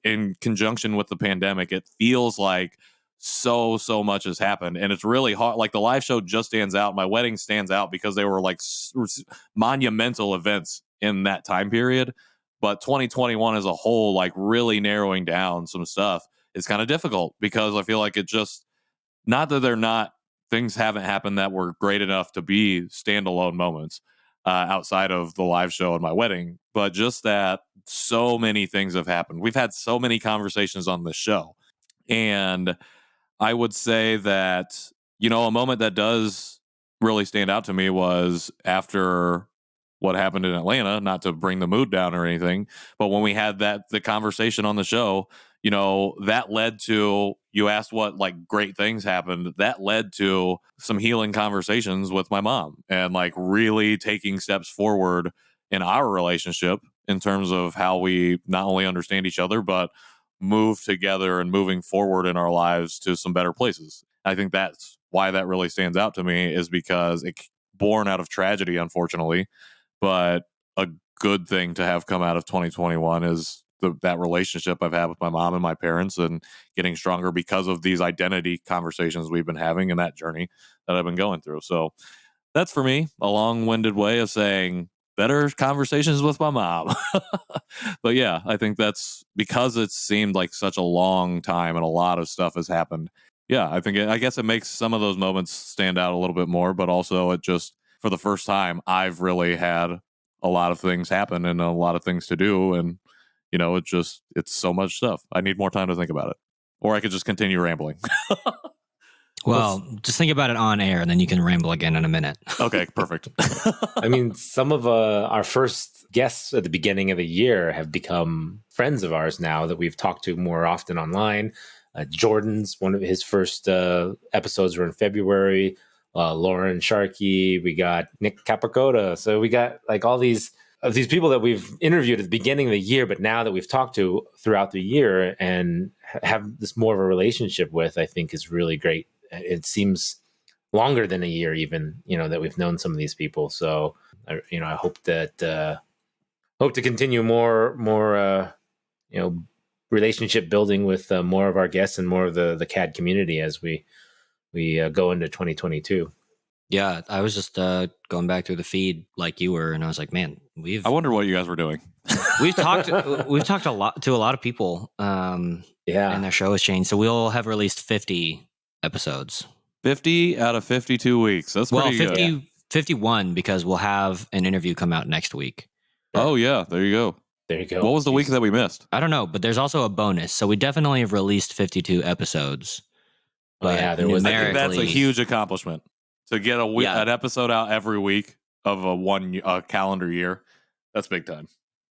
[SPEAKER 3] in conjunction with the pandemic, it feels like so much has happened. And it's really hard. Like the live show just stands out. My wedding stands out because they were like monumental events in that time period. But 2021 as a whole, like really narrowing down some stuff is kind of difficult because I feel like it just, not that things haven't happened that were great enough to be standalone moments outside of the live show and my wedding, but just that so many things have happened. We've had so many conversations on the show. And I would say that, a moment that does really stand out to me was after what happened in Atlanta, not to bring the mood down or anything, but when we had the conversation on the show, that led to, you asked what like great things happened. That led to some healing conversations with my mom and like really taking steps forward in our relationship in terms of how we not only understand each other, but move together and moving forward in our lives to some better places. I think that's why that really stands out to me, is because it's born out of tragedy, unfortunately, but a good thing to have come out of 2021 is that relationship I've had with my mom and my parents, and getting stronger because of these identity conversations we've been having and that journey that I've been going through. So that's, for me, a long-winded way of saying better conversations with my mom. But yeah, I think that's because it seemed like such a long time and a lot of stuff has happened. Yeah, I guess it makes some of those moments stand out a little bit more, but also it just, for the first time, I've really had a lot of things happen and a lot of things to do. And, it's so much stuff. I need more time to think about it. Or I could just continue rambling.
[SPEAKER 5] Well, just think about it on air, and then you can ramble again in a minute.
[SPEAKER 3] Okay, perfect.
[SPEAKER 1] I mean, some of our first guests at the beginning of the year have become friends of ours now that we've talked to more often online. Jordan's, one of his first episodes were in February. Lauren Sharkey, we got Nick Capicota. So we got like all these people that we've interviewed at the beginning of the year, but now that we've talked to throughout the year and have this more of a relationship with, I think is really great. It seems longer than a year even, that we've known some of these people. So, I hope that, hope to continue more, relationship building with more of our guests and more of the CAD community as we go into 2022.
[SPEAKER 5] Yeah, I was just going back through the feed like you were, and I was like, man,
[SPEAKER 3] I wonder what you guys were doing.
[SPEAKER 5] we've talked a lot of people, and their show has changed. So we'll have released 50 episodes.
[SPEAKER 3] 50 out of 52 weeks. That's pretty
[SPEAKER 5] 50,
[SPEAKER 3] good.
[SPEAKER 5] 51, because we'll have an interview come out next week.
[SPEAKER 3] Oh yeah, there you go.
[SPEAKER 1] There you go.
[SPEAKER 3] What was the week that we missed?
[SPEAKER 5] I don't know, but there's also a bonus. So we definitely have released 52 episodes. But
[SPEAKER 1] there was.
[SPEAKER 3] I think that's a huge accomplishment to get an episode out every week of a calendar year. That's big time.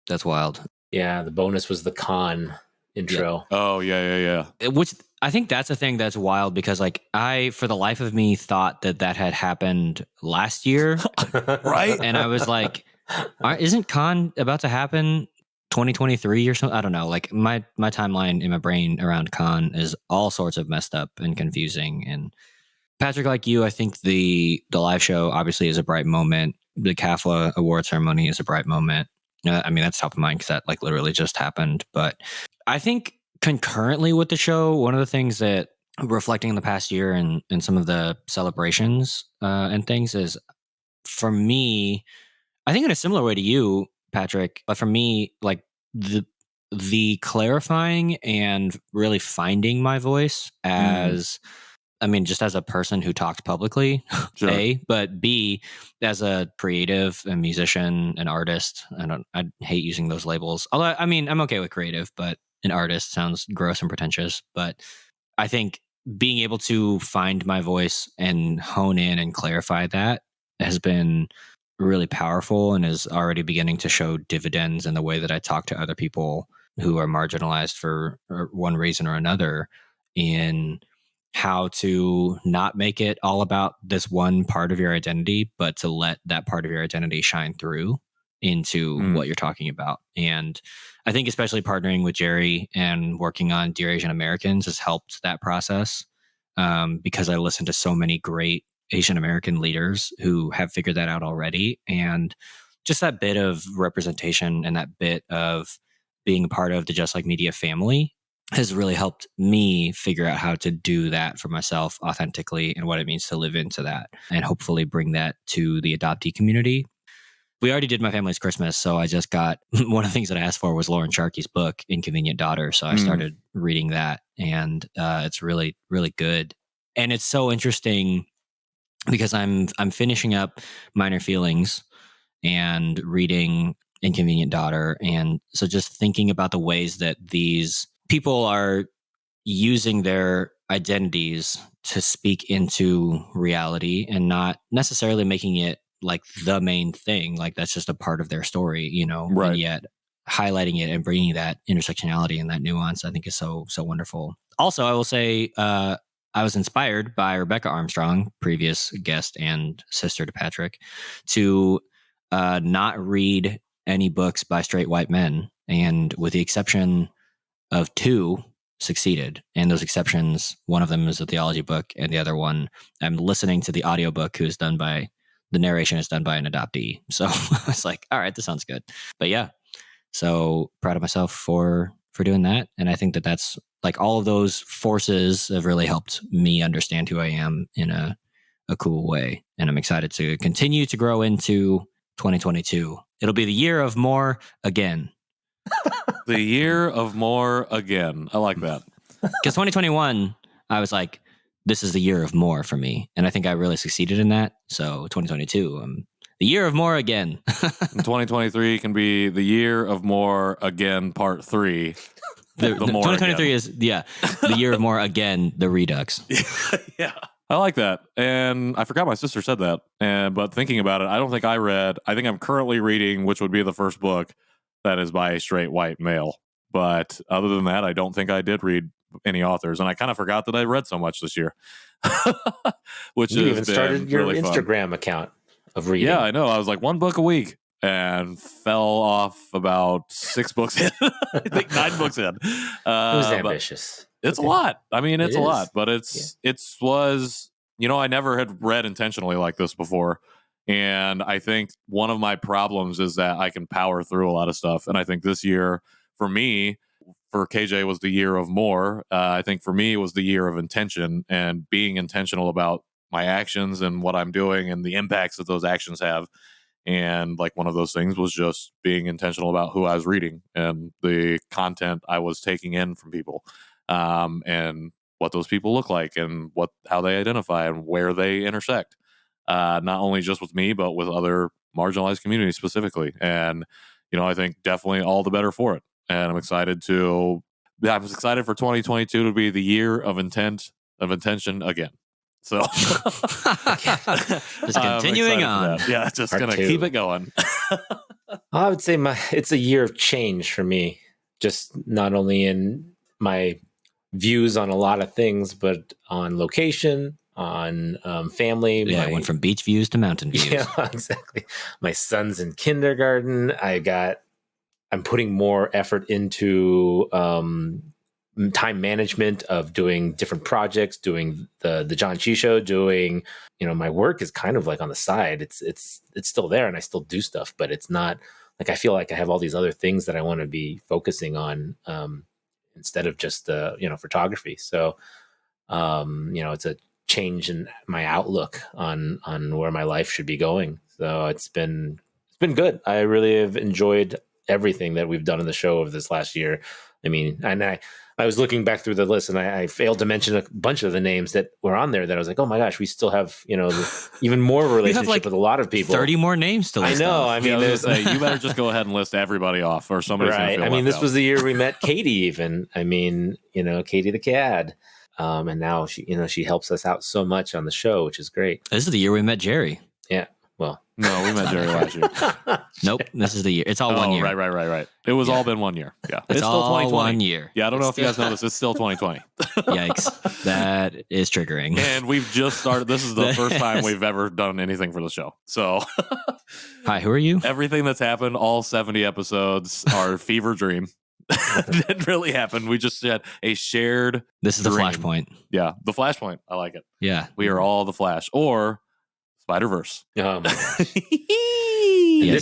[SPEAKER 5] That's wild.
[SPEAKER 1] Yeah, the bonus was the con intro.
[SPEAKER 3] Yeah. Oh yeah.
[SPEAKER 5] Which I think that's a thing that's wild, because like I, for the life of me, thought that had happened last year,
[SPEAKER 3] right?
[SPEAKER 5] And I was like, isn't con about to happen 2023 or something. I don't know. Like my timeline in my brain around con is all sorts of messed up and confusing. And Patrick, like you, I think the live show obviously is a bright moment. The CAFLA award ceremony is a bright moment. I mean, that's top of mind because that like literally just happened. But I think concurrently with the show, one of the things that reflecting on the past year and some of the celebrations and things is, for me, I think in a similar way to you, Patrick, but for me, like the clarifying and really finding my voice as, I mean, just as a person who talked publicly,
[SPEAKER 3] Sure.
[SPEAKER 5] A, but B, as a creative and musician and artist. I hate using those labels. Although, I mean, I'm okay with creative, but an artist sounds gross and pretentious. But I think being able to find my voice and hone in and clarify that has been really powerful and is already beginning to show dividends in the way that I talk to other people who are marginalized for one reason or another, in how to not make it all about this one part of your identity, but to let that part of your identity shine through into what you're talking about. And I think especially partnering with Jerry and working on Dear Asian Americans has helped that process, because I listen to so many great Asian American leaders who have figured that out already. And just that bit of representation and that bit of being a part of the Just Like Media family has really helped me figure out how to do that for myself authentically and what it means to live into that, and hopefully bring that to the adoptee community. We already did my family's Christmas, so I just got one of the things that I asked for was Lauren Sharkey's book, Inconvenient Daughter. So I started reading that, and it's really, really good. And it's so interesting because I'm finishing up Minor Feelings and reading Inconvenient Daughter, and so just thinking about the ways that these people are using their identities to speak into reality and not necessarily making it like the main thing, like that's just a part of their story, you know,
[SPEAKER 3] Right.
[SPEAKER 5] And yet highlighting it and bringing that intersectionality and that nuance, I think is so wonderful. Also, I will say, I was inspired by Rebecca Armstrong, previous guest and sister to Patrick, to not read any books by straight white men, and with the exception of 2, succeeded. And those exceptions, one of them is a theology book, and the other one, I'm listening to the audiobook the narration is done by an adoptee. So I was like, all right, this sounds good. But yeah, so proud of myself for doing that. And I think that that's like all of those forces have really helped me understand who I am in a cool way. And I'm excited to continue to grow into 2022. It'll be the year of more again.
[SPEAKER 3] The year of more again. I like that.
[SPEAKER 5] Because 2021, I was like, this is the year of more for me. And I think I really succeeded in that. So 2022, the year of more again.
[SPEAKER 3] 2023 can be the year of more again, part 3. The more
[SPEAKER 5] 2023
[SPEAKER 3] again.
[SPEAKER 5] is, the year of more again, the redux.
[SPEAKER 3] Yeah. I like that. And I forgot my sister said that. But thinking about it, I think I'm currently reading, which would be the first book that is by a straight white male. But other than that, I don't think I did read any authors, and I kind of forgot that I read so much this year. Which
[SPEAKER 1] you
[SPEAKER 3] has
[SPEAKER 1] even
[SPEAKER 3] been
[SPEAKER 1] started your
[SPEAKER 3] really
[SPEAKER 1] Instagram account of reading.
[SPEAKER 3] Yeah, I know. I was like 1 book a week and fell off about 6 books in. I think 9 books in.
[SPEAKER 1] It was ambitious.
[SPEAKER 3] It's a lot. I mean, it's a lot, but it was, I never had read intentionally like this before. And I think one of my problems is that I can power through a lot of stuff. And I think this year for me, for KJ was the year of more. I think for me it was the year of intention and being intentional about my actions and what I'm doing and the impacts that those actions have. And like one of those things was just being intentional about who I was reading and the content I was taking in from people, and what those people look like and how they identify and where they intersect. Not only just with me, but with other marginalized communities specifically. And, I think definitely all the better for it. And I'm excited for 2022 to be the year of intention again. So
[SPEAKER 5] just continuing on.
[SPEAKER 3] Yeah, just
[SPEAKER 1] Part
[SPEAKER 3] going to
[SPEAKER 1] 2.
[SPEAKER 3] keep it going.
[SPEAKER 1] I would say it's a year of change for me, just not only in my views on a lot of things, but on location, on family.
[SPEAKER 5] Yeah, I went from beach views to mountain views.
[SPEAKER 1] Yeah, exactly. My son's in kindergarten. I I'm putting more effort into time management of doing different projects, doing the Janchi Show, doing, my work is kind of like on the side. It's still there and I still do stuff, but it's not like I feel like I have all these other things that I want to be focusing on instead of just photography. So it's a change in my outlook on where my life should be going. So it's been good. I really have enjoyed everything that we've done in the show over this last year. I mean, and I was looking back through the list and I failed to mention a bunch of the names that were on there that I was like, oh my gosh, we still have, even more of a relationship with a lot of people.
[SPEAKER 5] 30 more names to list.
[SPEAKER 1] I know.
[SPEAKER 5] Off.
[SPEAKER 1] I mean,
[SPEAKER 3] you better just go ahead and list everybody off or somebody's going to feel
[SPEAKER 1] I mean,
[SPEAKER 3] left
[SPEAKER 1] this was the year we met Katie even. I mean, Katie the cat. And now she helps us out so much on the show, which is great.
[SPEAKER 5] This is the year we met Jerry.
[SPEAKER 1] Yeah. Well,
[SPEAKER 3] no, we met Jerry last year.
[SPEAKER 5] Nope. This is the year. It's all 1 year.
[SPEAKER 3] Right. It was all been 1 year. Yeah.
[SPEAKER 5] It's
[SPEAKER 3] still
[SPEAKER 5] all
[SPEAKER 3] 2020.
[SPEAKER 5] 1 year.
[SPEAKER 3] Yeah. I don't know if you guys know this. It's still 2020.
[SPEAKER 5] Yikes. That is triggering.
[SPEAKER 3] And we've just started. This is the first time we've ever done anything for the show. So,
[SPEAKER 5] hi, who are you?
[SPEAKER 3] Everything that's happened, all 70 episodes, are fever dream. Didn't really happen. We just had a shared.
[SPEAKER 5] This is
[SPEAKER 3] dream.
[SPEAKER 5] the flashpoint.
[SPEAKER 3] Yeah, the flashpoint. I like it.
[SPEAKER 5] Yeah,
[SPEAKER 3] we are all the Flash or Spider-Verse.
[SPEAKER 1] This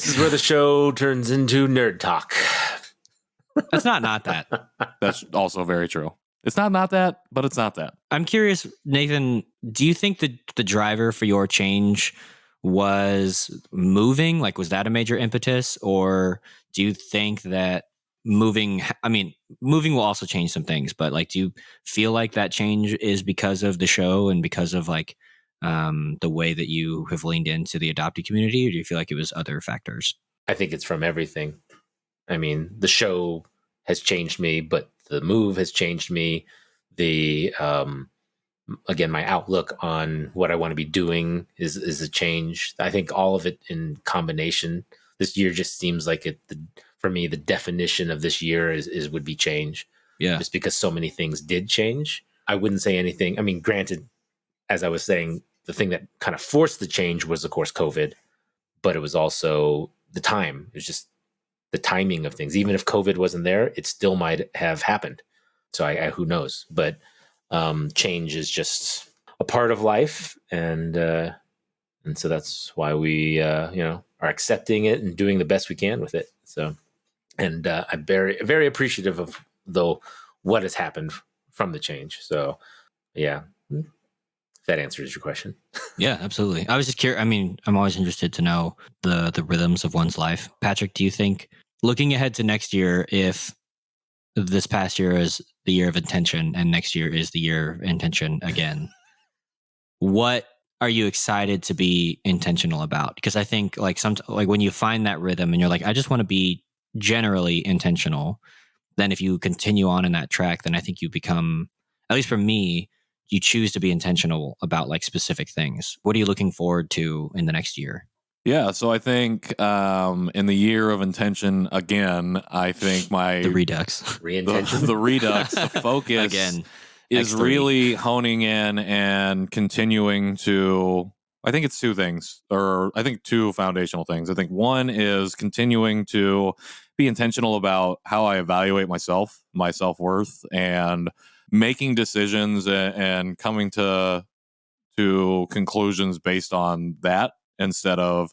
[SPEAKER 1] is where the show turns into nerd talk.
[SPEAKER 5] That's not that.
[SPEAKER 3] That's also very true. It's not that, but it's not that.
[SPEAKER 5] I'm curious, Nathan. Do you think the driver for your change was moving? Like, was that a major impetus, or do you think that moving will also change some things, but like, do you feel like that change is because of the show and because of like the way that you have leaned into the adoptee community, or do you feel like it was other factors?
[SPEAKER 1] I think it's from everything. I mean, the show has changed me, but the move has changed me. The again, my outlook on what I want to be doing is a change. I think all of it in combination. This year just seems like it. For me, the definition of this year is would be change.
[SPEAKER 5] Yeah.
[SPEAKER 1] Just because so many things did change. I wouldn't say anything. I mean, granted, as I was saying, the thing that kind of forced the change was, of course, COVID, but it was also the time. It was just the timing of things. Even if COVID wasn't there, it still might have happened. So I who knows? But change is just a part of life, and so that's why we are accepting it and doing the best we can with it. So. And I'm very, very appreciative of what has happened from the change. So, yeah, if that answers your question.
[SPEAKER 5] Yeah, absolutely. I was just curious. I mean, I'm always interested to know the rhythms of one's life. Patrick, do you think, looking ahead to next year, if this past year is the year of intention and next year is the year of intention again, what are you excited to be intentional about? Because I think like when you find that rhythm and you're like, I just want to be generally intentional, then if you continue on in that track, then I think you become, at least for me, you choose to be intentional about like specific things. What are you looking forward to in the next year?
[SPEAKER 3] Yeah, so I think in the year of intention again, I think
[SPEAKER 5] the redux,
[SPEAKER 3] the redux, the focus
[SPEAKER 5] again
[SPEAKER 3] is
[SPEAKER 5] X3.
[SPEAKER 3] Really honing in and continuing to. I think it's two things, or I think two foundational things. I think one is continuing to be intentional about how I evaluate myself, my self-worth, and making decisions and coming to conclusions based on that instead of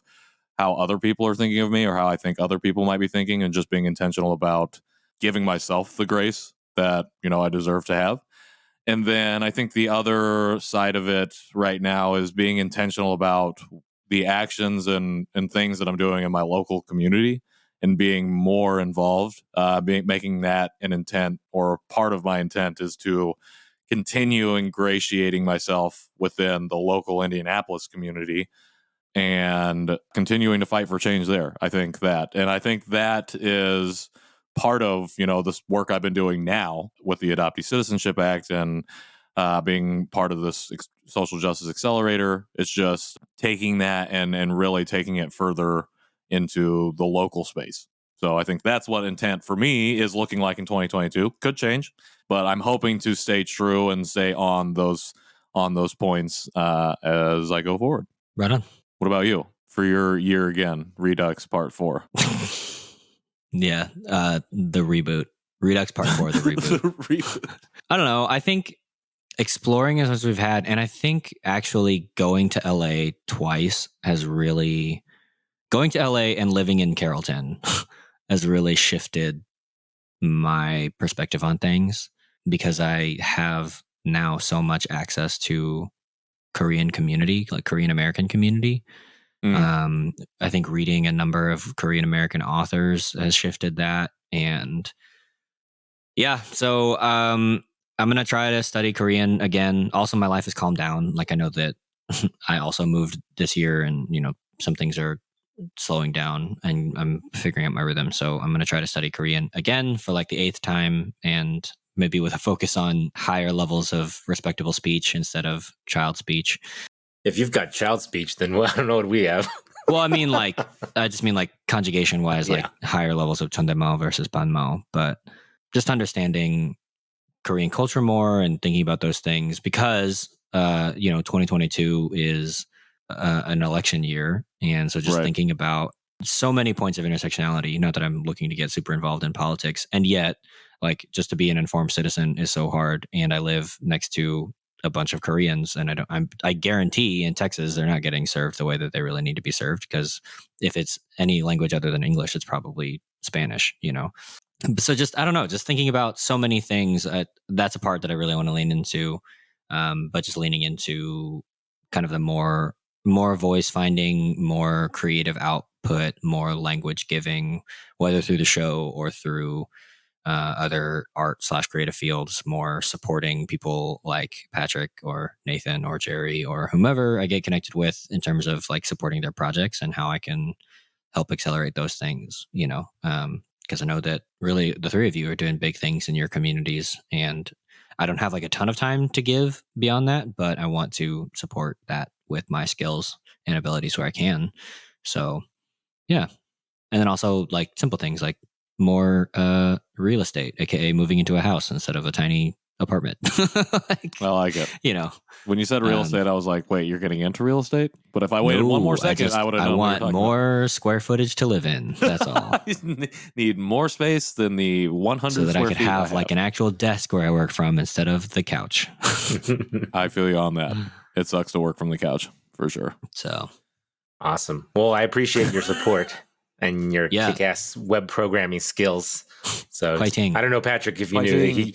[SPEAKER 3] how other people are thinking of me or how I think other people might be thinking, and just being intentional about giving myself the grace that, I deserve to have. And then I think the other side of it right now is being intentional about the actions and things that I'm doing in my local community and being more involved, making that an intent, or part of my intent is to continue ingratiating myself within the local Indianapolis community and continuing to fight for change there. I think that is part of, this work I've been doing now with the Adoptee Citizenship Act and being part of this social justice accelerator. It's just taking that and really taking it further into the local space. So I think that's what intent for me is looking like in 2022. Could change, but I'm hoping to stay true and stay on those points as I go forward.
[SPEAKER 5] Right on.
[SPEAKER 3] What about you for your year again? Redux Part 4.
[SPEAKER 5] Yeah, the reboot. Redux Part 4, the reboot. I don't know. I think exploring as much as we've had, and I think actually going to LA twice has really... Going to LA and living in Carrollton has really shifted my perspective on things because I have now so much access to Korean community, like Korean American community. I think reading a number of Korean American authors has shifted that. And yeah, so I'm going to try to study Korean again. Also, my life has calmed down. Like I know that I also moved this year and, some things are slowing down and I'm figuring out my rhythm. So I'm going to try to study Korean again for like the 8th time and maybe with a focus on higher levels of respectable speech instead of child speech.
[SPEAKER 1] If you've got child speech, then I don't know what we have.
[SPEAKER 5] Well, I just mean like conjugation wise, like higher levels of chondaemao versus banmao, but just understanding Korean culture more and thinking about those things because, 2022 is an election year. And so just thinking about so many points of intersectionality, not that I'm looking to get super involved in politics. And yet, like, just to be an informed citizen is so hard. And I live next to a bunch of Koreans and I guarantee in Texas, they're not getting served the way that they really need to be served. Because if it's any language other than English, it's probably Spanish, So just, I don't know, just thinking about so many things. That's a part that I really want to lean into. But just leaning into kind of the more voice finding, more creative output, more language giving, whether through the show or through other art/creative fields, more supporting people like Patrick or Nathan or Jerry or whomever I get connected with in terms of like supporting their projects and how I can help accelerate those things, because I know that really the three of you are doing big things in your communities and I don't have like a ton of time to give beyond that, but I want to support that with my skills and abilities where I can. So yeah. And then also like simple things like more real estate, aka moving into a house instead of a tiny apartment.
[SPEAKER 3] I like it. When you said real estate, I was like, wait, you're getting into real estate? But if I waited one more second, I would have known.
[SPEAKER 5] I want more square footage to live in. That's all.
[SPEAKER 3] I need more space than the 100
[SPEAKER 5] so that
[SPEAKER 3] square
[SPEAKER 5] I could
[SPEAKER 3] feet
[SPEAKER 5] have like an actual desk where I work from instead of the couch.
[SPEAKER 3] I feel you on that. It sucks to work from the couch for sure.
[SPEAKER 5] So
[SPEAKER 1] awesome. Well, I appreciate your support and your kick-ass web programming skills. So I don't know, Patrick, if you knew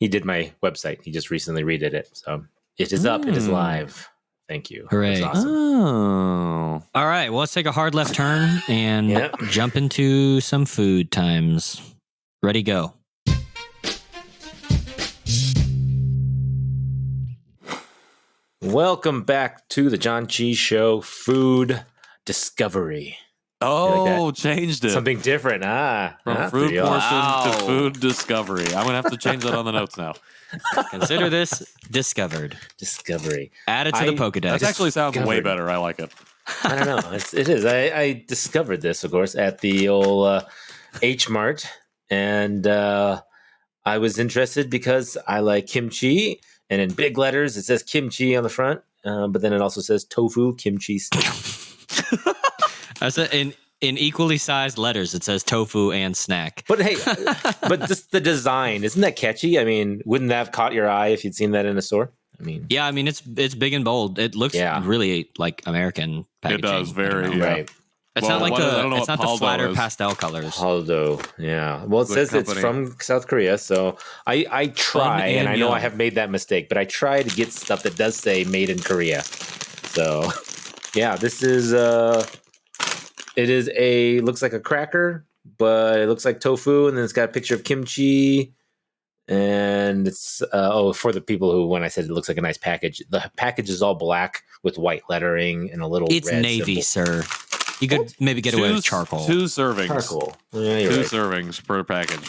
[SPEAKER 1] he did my website. He just recently redid it. So it is up. It is live. Thank you.
[SPEAKER 5] Hooray.
[SPEAKER 1] Awesome.
[SPEAKER 5] Oh. All right. Well, let's take a hard left turn and jump into some food times. Ready, go.
[SPEAKER 1] Welcome back to the Janchi Show Food Discovery.
[SPEAKER 3] Oh,
[SPEAKER 1] like
[SPEAKER 3] changed it.
[SPEAKER 1] Something different.
[SPEAKER 3] From food portion to food discovery. I'm going to have to change that on the notes now.
[SPEAKER 5] Consider this discovered.
[SPEAKER 1] Discovery.
[SPEAKER 5] Add it to the Pokedex.
[SPEAKER 3] That actually sounds way better. I like it.
[SPEAKER 1] I don't know. It is. I discovered this, of course, at the old H Mart. And I was interested because I like kimchi. And in big letters, it says kimchi on the front. But then it also says tofu kimchi snack.
[SPEAKER 5] I said in equally sized letters, it says tofu and snack.
[SPEAKER 1] But hey, but just the design, isn't that catchy? I mean, wouldn't that have caught your eye if you'd seen that in a store? I mean,
[SPEAKER 5] yeah, it's big and bold. It looks really like American packaging.
[SPEAKER 3] It does
[SPEAKER 1] right.
[SPEAKER 5] It's not like it's not the flatter pastel colors.
[SPEAKER 1] Paldo, yeah. Well, it says it's from South Korea, so I try, and I know I have made that mistake, but I try to get stuff that does say made in Korea. So, yeah, this is it is looks like a cracker, but it looks like tofu, and then it's got a picture of kimchi. And it's for the people who, when I said it looks like a nice package, the package is all black with white lettering and a little. It's red
[SPEAKER 5] navy,
[SPEAKER 1] symbol.
[SPEAKER 5] sir. You could maybe get away with charcoal.
[SPEAKER 3] 2 servings.
[SPEAKER 1] Charcoal. Yeah,
[SPEAKER 3] you're 2 servings per package.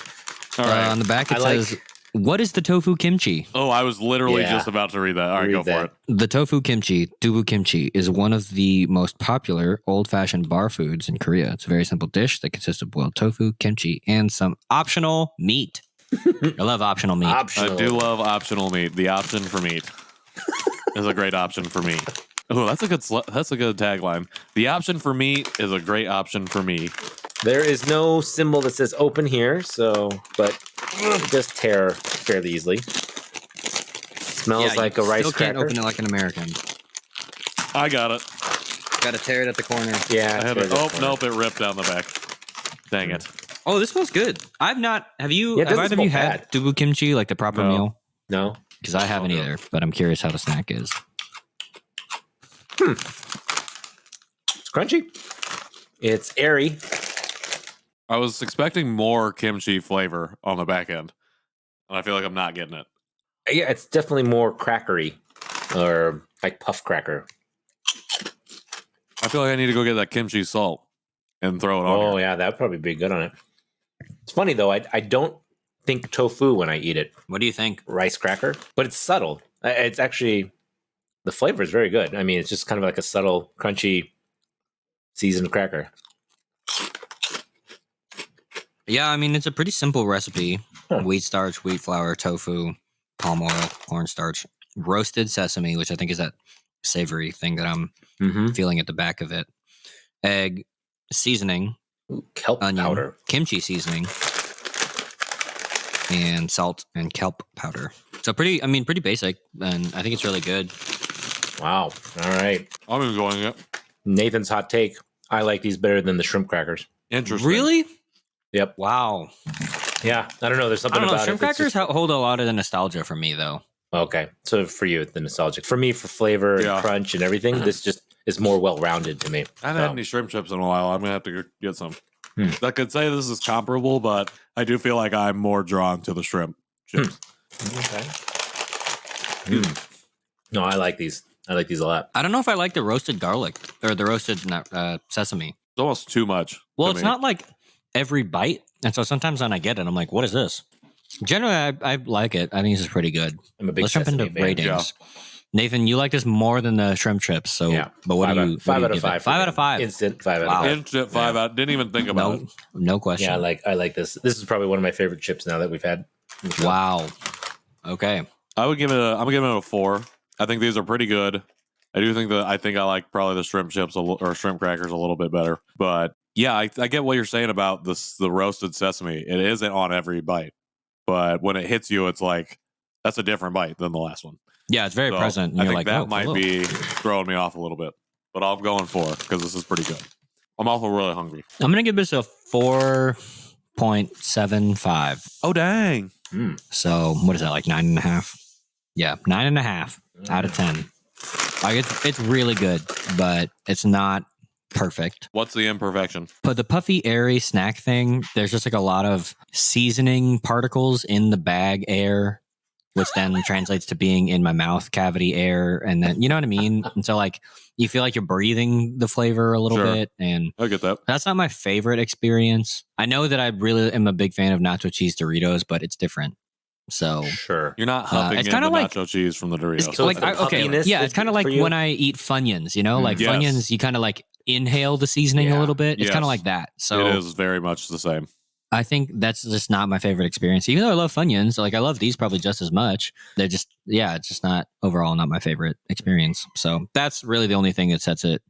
[SPEAKER 3] All right.
[SPEAKER 5] On the back it says, "What is the tofu kimchi?"
[SPEAKER 3] Oh, I was literally just about to read that. All right, go for it.
[SPEAKER 5] The tofu kimchi, dubu kimchi, is one of the most popular old-fashioned bar foods in Korea. It's a very simple dish that consists of boiled tofu, kimchi, and some optional meat. I love optional meat.
[SPEAKER 3] I do love optional meat. The option for meat is a great option for me. Oh, that's a good tagline. The option for meat is a great option for me.
[SPEAKER 1] There is no symbol that says open here, but it does tear fairly easily. Smells like a rice
[SPEAKER 5] still
[SPEAKER 1] cracker.
[SPEAKER 5] Can't open it like an American.
[SPEAKER 3] I got it.
[SPEAKER 5] Got to tear it at the corner.
[SPEAKER 1] Yeah.
[SPEAKER 3] I had it. Oh, nope, it ripped down the back. Dang it.
[SPEAKER 5] Oh, this smells good. Have you,
[SPEAKER 1] Yeah, it
[SPEAKER 5] have
[SPEAKER 1] doesn't
[SPEAKER 5] either of you
[SPEAKER 1] smell
[SPEAKER 5] had
[SPEAKER 1] bad.
[SPEAKER 5] dubu kimchi, like the proper
[SPEAKER 3] No.
[SPEAKER 5] meal?
[SPEAKER 1] No.
[SPEAKER 5] Because I haven't either, but I'm curious how the snack is.
[SPEAKER 1] It's crunchy. It's airy.
[SPEAKER 3] I was expecting more kimchi flavor on the back end, and I feel like I'm not getting it.
[SPEAKER 1] Yeah, it's definitely more crackery or like puff cracker.
[SPEAKER 3] I feel like I need to go get that kimchi salt and throw it on
[SPEAKER 1] Oh,
[SPEAKER 3] here.
[SPEAKER 1] yeah, that'd probably be good on it. It's funny, though. I don't think tofu when I eat it.
[SPEAKER 5] What do you think?
[SPEAKER 1] Rice cracker, but it's subtle. It's actually, the flavor is very good. I mean, it's just kind of like a subtle, crunchy, seasoned cracker.
[SPEAKER 5] Yeah, I mean, it's a pretty simple recipe.
[SPEAKER 1] Huh.
[SPEAKER 5] Wheat starch, wheat flour, tofu, palm oil, cornstarch, roasted sesame, which I think is that savory thing that I'm
[SPEAKER 1] Mm-hmm.
[SPEAKER 5] feeling at the back of it. Egg, seasoning,
[SPEAKER 1] Kelp
[SPEAKER 5] onion,
[SPEAKER 1] powder.
[SPEAKER 5] kimchi seasoning, and salt and kelp powder. So pretty basic, and I think it's really good.
[SPEAKER 1] Wow. All right.
[SPEAKER 3] I'm enjoying it.
[SPEAKER 1] Nathan's hot take. I like these better than the shrimp crackers.
[SPEAKER 3] Interesting.
[SPEAKER 5] Really?
[SPEAKER 1] Yep.
[SPEAKER 5] Wow.
[SPEAKER 1] Yeah. I don't know. There's
[SPEAKER 5] I
[SPEAKER 1] something
[SPEAKER 5] don't know.
[SPEAKER 1] about
[SPEAKER 5] Shrimp
[SPEAKER 1] it. that's
[SPEAKER 5] crackers
[SPEAKER 1] just-
[SPEAKER 5] hold a lot of the nostalgia for me, though.
[SPEAKER 1] Okay. So for you, the nostalgic. For me, for flavor,
[SPEAKER 3] Yeah.
[SPEAKER 1] and crunch, and everything, this just is more well-rounded to me.
[SPEAKER 3] I haven't had
[SPEAKER 1] So,
[SPEAKER 3] any shrimp chips in a while. I'm going to have to go get some.
[SPEAKER 1] Hmm.
[SPEAKER 3] I could say this is comparable, but I do feel like I'm more drawn to the shrimp chips.
[SPEAKER 1] Okay. No, I like these. I like these a lot.
[SPEAKER 5] I don't know if I like the roasted garlic or the roasted sesame.
[SPEAKER 3] It's almost too much.
[SPEAKER 5] Well,
[SPEAKER 3] to
[SPEAKER 5] it's
[SPEAKER 3] me.
[SPEAKER 5] not like every bite, and so sometimes when I get it, I'm like, "What is this?" Generally, I like it. I think this is pretty good.
[SPEAKER 1] I'm a big
[SPEAKER 5] Let's jump
[SPEAKER 1] sesame
[SPEAKER 5] into
[SPEAKER 1] fan.
[SPEAKER 5] ratings.
[SPEAKER 3] Yeah.
[SPEAKER 5] Nathan, you like this more than the shrimp chips, so
[SPEAKER 1] Yeah.
[SPEAKER 5] but what do you?
[SPEAKER 1] Five
[SPEAKER 5] what
[SPEAKER 1] out
[SPEAKER 5] do you
[SPEAKER 1] of
[SPEAKER 5] give it?
[SPEAKER 1] five.
[SPEAKER 5] 5 out of 5.
[SPEAKER 1] Instant 5 out
[SPEAKER 5] Wow.
[SPEAKER 1] of 5.
[SPEAKER 3] Instant 5 out. Didn't even think about it.
[SPEAKER 5] No question.
[SPEAKER 1] Yeah, I like this. This is probably one of my favorite chips now that we've had. in the show.
[SPEAKER 5] Wow. Okay.
[SPEAKER 3] I'm giving it a 4. I think these are pretty good. I do think I like probably the shrimp chips or shrimp crackers a little bit better. But yeah, I get what you're saying about the roasted sesame. It isn't on every bite, but when it hits you, it's like that's a different bite than the last one.
[SPEAKER 5] Yeah, it's very
[SPEAKER 3] So
[SPEAKER 5] present. And
[SPEAKER 3] I
[SPEAKER 5] you're
[SPEAKER 3] think
[SPEAKER 5] like,
[SPEAKER 3] that
[SPEAKER 5] oh,
[SPEAKER 3] might
[SPEAKER 5] hello.
[SPEAKER 3] be throwing me off a little bit, but I'm going 4 because this is pretty good. I'm also really hungry.
[SPEAKER 5] I'm gonna give this a 4.75.
[SPEAKER 3] Oh dang!
[SPEAKER 5] So what is that, like 9.5? Yeah, 9.5 out of 10. Like it's really good, but it's not perfect.
[SPEAKER 3] What's the imperfection?
[SPEAKER 5] But the puffy, airy snack thing, there's just like a lot of seasoning particles in the bag air, which then translates to being in my mouth cavity air, and then you know what I mean. And so like you feel like you're breathing the flavor a little
[SPEAKER 3] Sure.
[SPEAKER 5] bit, and
[SPEAKER 3] I get that.
[SPEAKER 5] that's not my favorite experience. I know that I really am a big fan of nacho cheese Doritos, but it's different. So
[SPEAKER 1] Sure.
[SPEAKER 3] You're not huffing
[SPEAKER 5] it's
[SPEAKER 3] in
[SPEAKER 5] kinda
[SPEAKER 3] the
[SPEAKER 5] like-
[SPEAKER 3] nacho cheese from the Doritos.
[SPEAKER 5] it's
[SPEAKER 1] So
[SPEAKER 5] like
[SPEAKER 1] it's the
[SPEAKER 5] okay,
[SPEAKER 1] puffiness
[SPEAKER 5] yeah,
[SPEAKER 1] that-
[SPEAKER 5] it's kind of like
[SPEAKER 1] for you?
[SPEAKER 5] when I eat Funyuns. You know, like
[SPEAKER 3] Yes.
[SPEAKER 5] Funyuns, you kind of like inhale the seasoning a
[SPEAKER 1] Yeah.
[SPEAKER 5] little bit. It's kind
[SPEAKER 3] Yes.
[SPEAKER 5] of like that. So
[SPEAKER 3] it is very much the same.
[SPEAKER 5] I think that's just not my favorite experience. Even though I love Funyuns, like I love these probably just as much. They're just, yeah, it's just not overall not my favorite experience. So that's really the only thing that sets it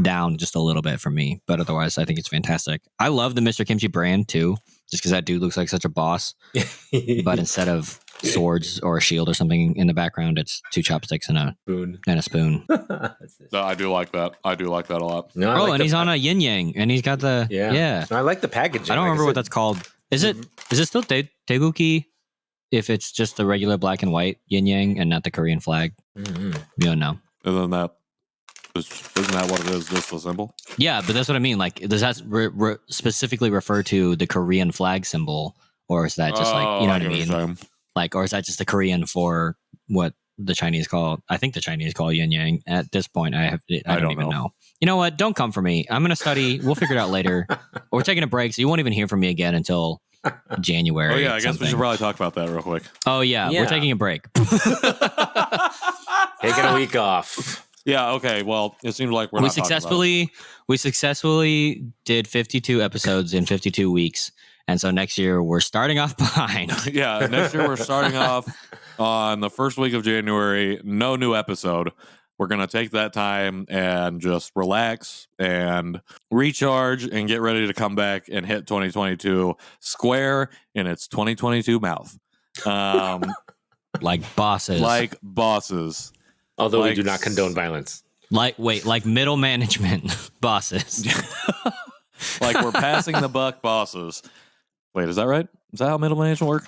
[SPEAKER 5] down just a little bit for me. But otherwise, I think it's fantastic. I love the Mr. Kimchi brand too, just because that dude looks like such a boss. But instead of swords or a shield or something in the background, it's 2 chopsticks and a
[SPEAKER 1] Spoon.
[SPEAKER 5] spoon.
[SPEAKER 3] No, I do like that. I do like that a lot.
[SPEAKER 1] No, I
[SPEAKER 5] Oh,
[SPEAKER 1] like
[SPEAKER 5] and
[SPEAKER 1] the-
[SPEAKER 5] he's on a yin yang, and he's got the
[SPEAKER 1] Yeah. I like the packaging.
[SPEAKER 5] I don't
[SPEAKER 1] Like
[SPEAKER 5] remember what
[SPEAKER 1] said.
[SPEAKER 5] that's called. Is it still teguki if it's just the regular black and white yin yang and not the Korean flag?
[SPEAKER 1] Mhm.
[SPEAKER 5] You don't know.
[SPEAKER 3] And then isn't that what it is? Just the symbol?
[SPEAKER 5] Yeah, but that's what I mean. Like, does that specifically refer to the Korean flag symbol, or is that just like you know what I
[SPEAKER 3] get
[SPEAKER 5] mean?
[SPEAKER 3] you're saying.
[SPEAKER 5] Like, or is that just the Korean for what the Chinese call? I think the Chinese call yin yang. At this point, I don't even know. You know what? Don't come for me. I'm gonna study. We'll figure it out later. We're taking a break, so you won't even hear from me again until January.
[SPEAKER 3] Oh yeah, I guess we
[SPEAKER 5] something.
[SPEAKER 3] should probably talk about that real quick.
[SPEAKER 5] Oh yeah,
[SPEAKER 1] Yeah.
[SPEAKER 5] we're taking a break.
[SPEAKER 1] Taking a week off.
[SPEAKER 3] Yeah. Okay. Well, it seems like we're
[SPEAKER 5] we
[SPEAKER 3] not talking about
[SPEAKER 5] successfully did 52 episodes in 52 weeks, and so next year we're starting off behind.
[SPEAKER 3] it. Yeah. Next year we're starting off on the first week of January. No new episode. We're going to take that time and just relax and recharge and get ready to come back and hit 2022 square in its 2022 mouth.
[SPEAKER 5] Like bosses.
[SPEAKER 3] Like bosses.
[SPEAKER 1] Although we
[SPEAKER 3] Like
[SPEAKER 1] do not condone violence.
[SPEAKER 5] Like middle management bosses.
[SPEAKER 3] Like we're passing the buck bosses. Wait, is that right? Is that how middle management work?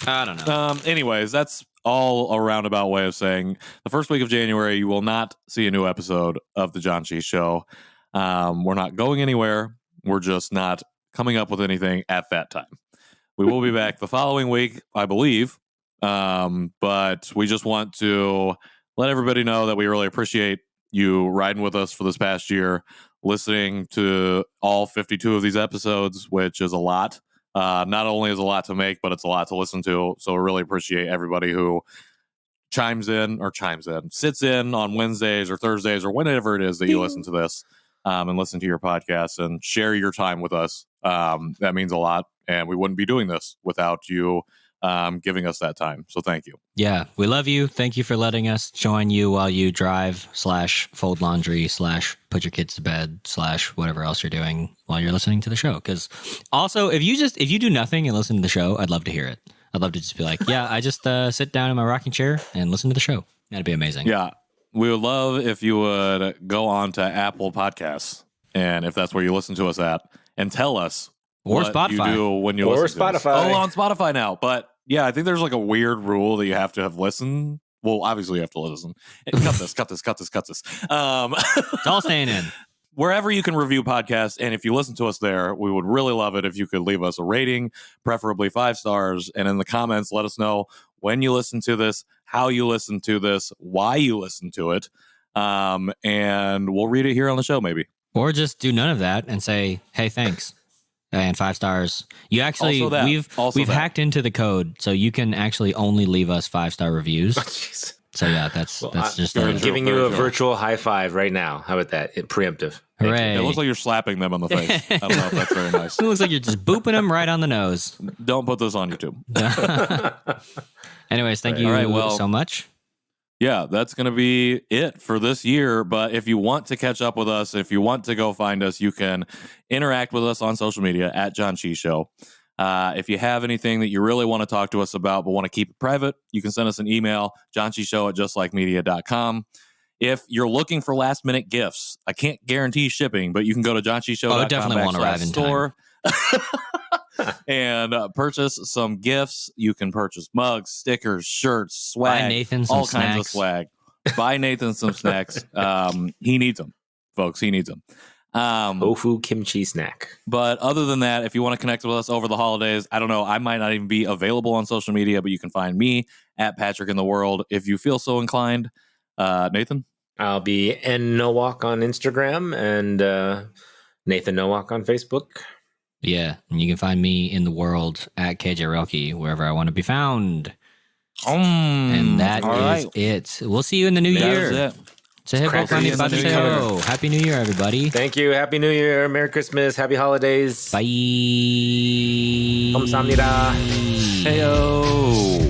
[SPEAKER 5] I don't know.
[SPEAKER 3] Anyways, that's all a roundabout way of saying the first week of January, you will not see a new episode of the Janchi Show. We're not going anywhere. We're just not coming up with anything at that time. We will be back the following week, I believe. But we just want to let everybody know that we really appreciate you riding with us for this past year, listening to all 52 of these episodes, which is a lot. Not only is a lot to make, but it's a lot to listen to. So we really appreciate everybody who sits in on Wednesdays or Thursdays or whenever it is that you listen to this and listen to your podcast and share your time with us. That means a lot. And we wouldn't be doing this without you giving us that time. So thank you.
[SPEAKER 5] Yeah, we love you. Thank you for letting us join you while you drive / fold laundry / put your kids to bed / whatever else you're doing while you're listening to the show. Because also, if you do nothing and listen to the show, I'd love to hear it. I'd love to just be like, yeah, I just sit down in my rocking chair and listen to the show. That'd be amazing.
[SPEAKER 3] Yeah, we would love if you would go on to Apple Podcasts, and if that's where you listen to us at, and tell us
[SPEAKER 5] Or
[SPEAKER 3] what
[SPEAKER 5] Spotify.
[SPEAKER 3] you do when you
[SPEAKER 1] Or
[SPEAKER 3] listen to us.
[SPEAKER 1] Spotify.
[SPEAKER 3] Oh, on Spotify now. But yeah, I think there's like a weird rule that you have to have listened. Well, obviously you have to listen. Cut this.
[SPEAKER 5] It's all staying in.
[SPEAKER 3] Wherever you can review podcasts, and if you listen to us there, we would really love it if you could leave us a rating, preferably 5 stars, and in the comments let us know when you listen to this, how you listen to this, why you listen to it, and we'll read it here on the show maybe.
[SPEAKER 5] Or just do none of that and say, hey, thanks. And 5 stars. You actually, we've hacked into the code, so you can actually only leave us 5-star reviews.
[SPEAKER 1] Jeez.
[SPEAKER 5] So yeah, that's just
[SPEAKER 1] I'm
[SPEAKER 3] true,
[SPEAKER 1] giving you a
[SPEAKER 3] very true.
[SPEAKER 1] virtual high five right now. How about that? Preemptive. Thank you.
[SPEAKER 5] hooray.
[SPEAKER 3] It looks like you're slapping them on the face. I don't know if that's very nice.
[SPEAKER 5] It looks like you're just booping them right on the nose.
[SPEAKER 3] Don't put this on YouTube.
[SPEAKER 5] Anyways, thank you
[SPEAKER 3] All right, well,
[SPEAKER 5] so much.
[SPEAKER 3] Yeah, that's going to be it for this year. But if you want to catch up with us, if you want to go find us, you can interact with us on social media at Janchi Show. If you have anything that you really want to talk to us about but want to keep it private, you can send us an email, janchishow@justlikemedia.com. If you're looking for last minute gifts, I can't guarantee shipping, but you can go to janchishow.com.
[SPEAKER 5] Oh, it definitely won't arrive in
[SPEAKER 3] store and purchase some gifts. You can purchase mugs, stickers, shirts, swag,
[SPEAKER 5] Buy Nathan some
[SPEAKER 3] all
[SPEAKER 5] snacks.
[SPEAKER 3] kinds of swag. Buy Nathan some snacks. He needs them, folks. He needs them.
[SPEAKER 1] Tofu kimchi snack.
[SPEAKER 3] But other than that, if you want to connect with us over the holidays, I don't know, I might not even be available on social media, but you can find me at Patrick in the World if you feel so inclined. Nathan?
[SPEAKER 1] I'll be N Nowak on Instagram and Nathan Nowak on Facebook.
[SPEAKER 5] Yeah, and you can find me in the world at KJ Relke, wherever I want to be found. And that is it. We'll see you in the new year.
[SPEAKER 3] That is it.
[SPEAKER 5] So hip hop
[SPEAKER 3] Crackers
[SPEAKER 5] about
[SPEAKER 3] in
[SPEAKER 5] to
[SPEAKER 3] the
[SPEAKER 5] say,
[SPEAKER 3] new year.
[SPEAKER 5] oh, Happy New Year, everybody.
[SPEAKER 1] Thank you. Happy New Year. Merry Christmas. Happy holidays.
[SPEAKER 5] Bye.
[SPEAKER 1] 감사합니다.
[SPEAKER 3] Heyo.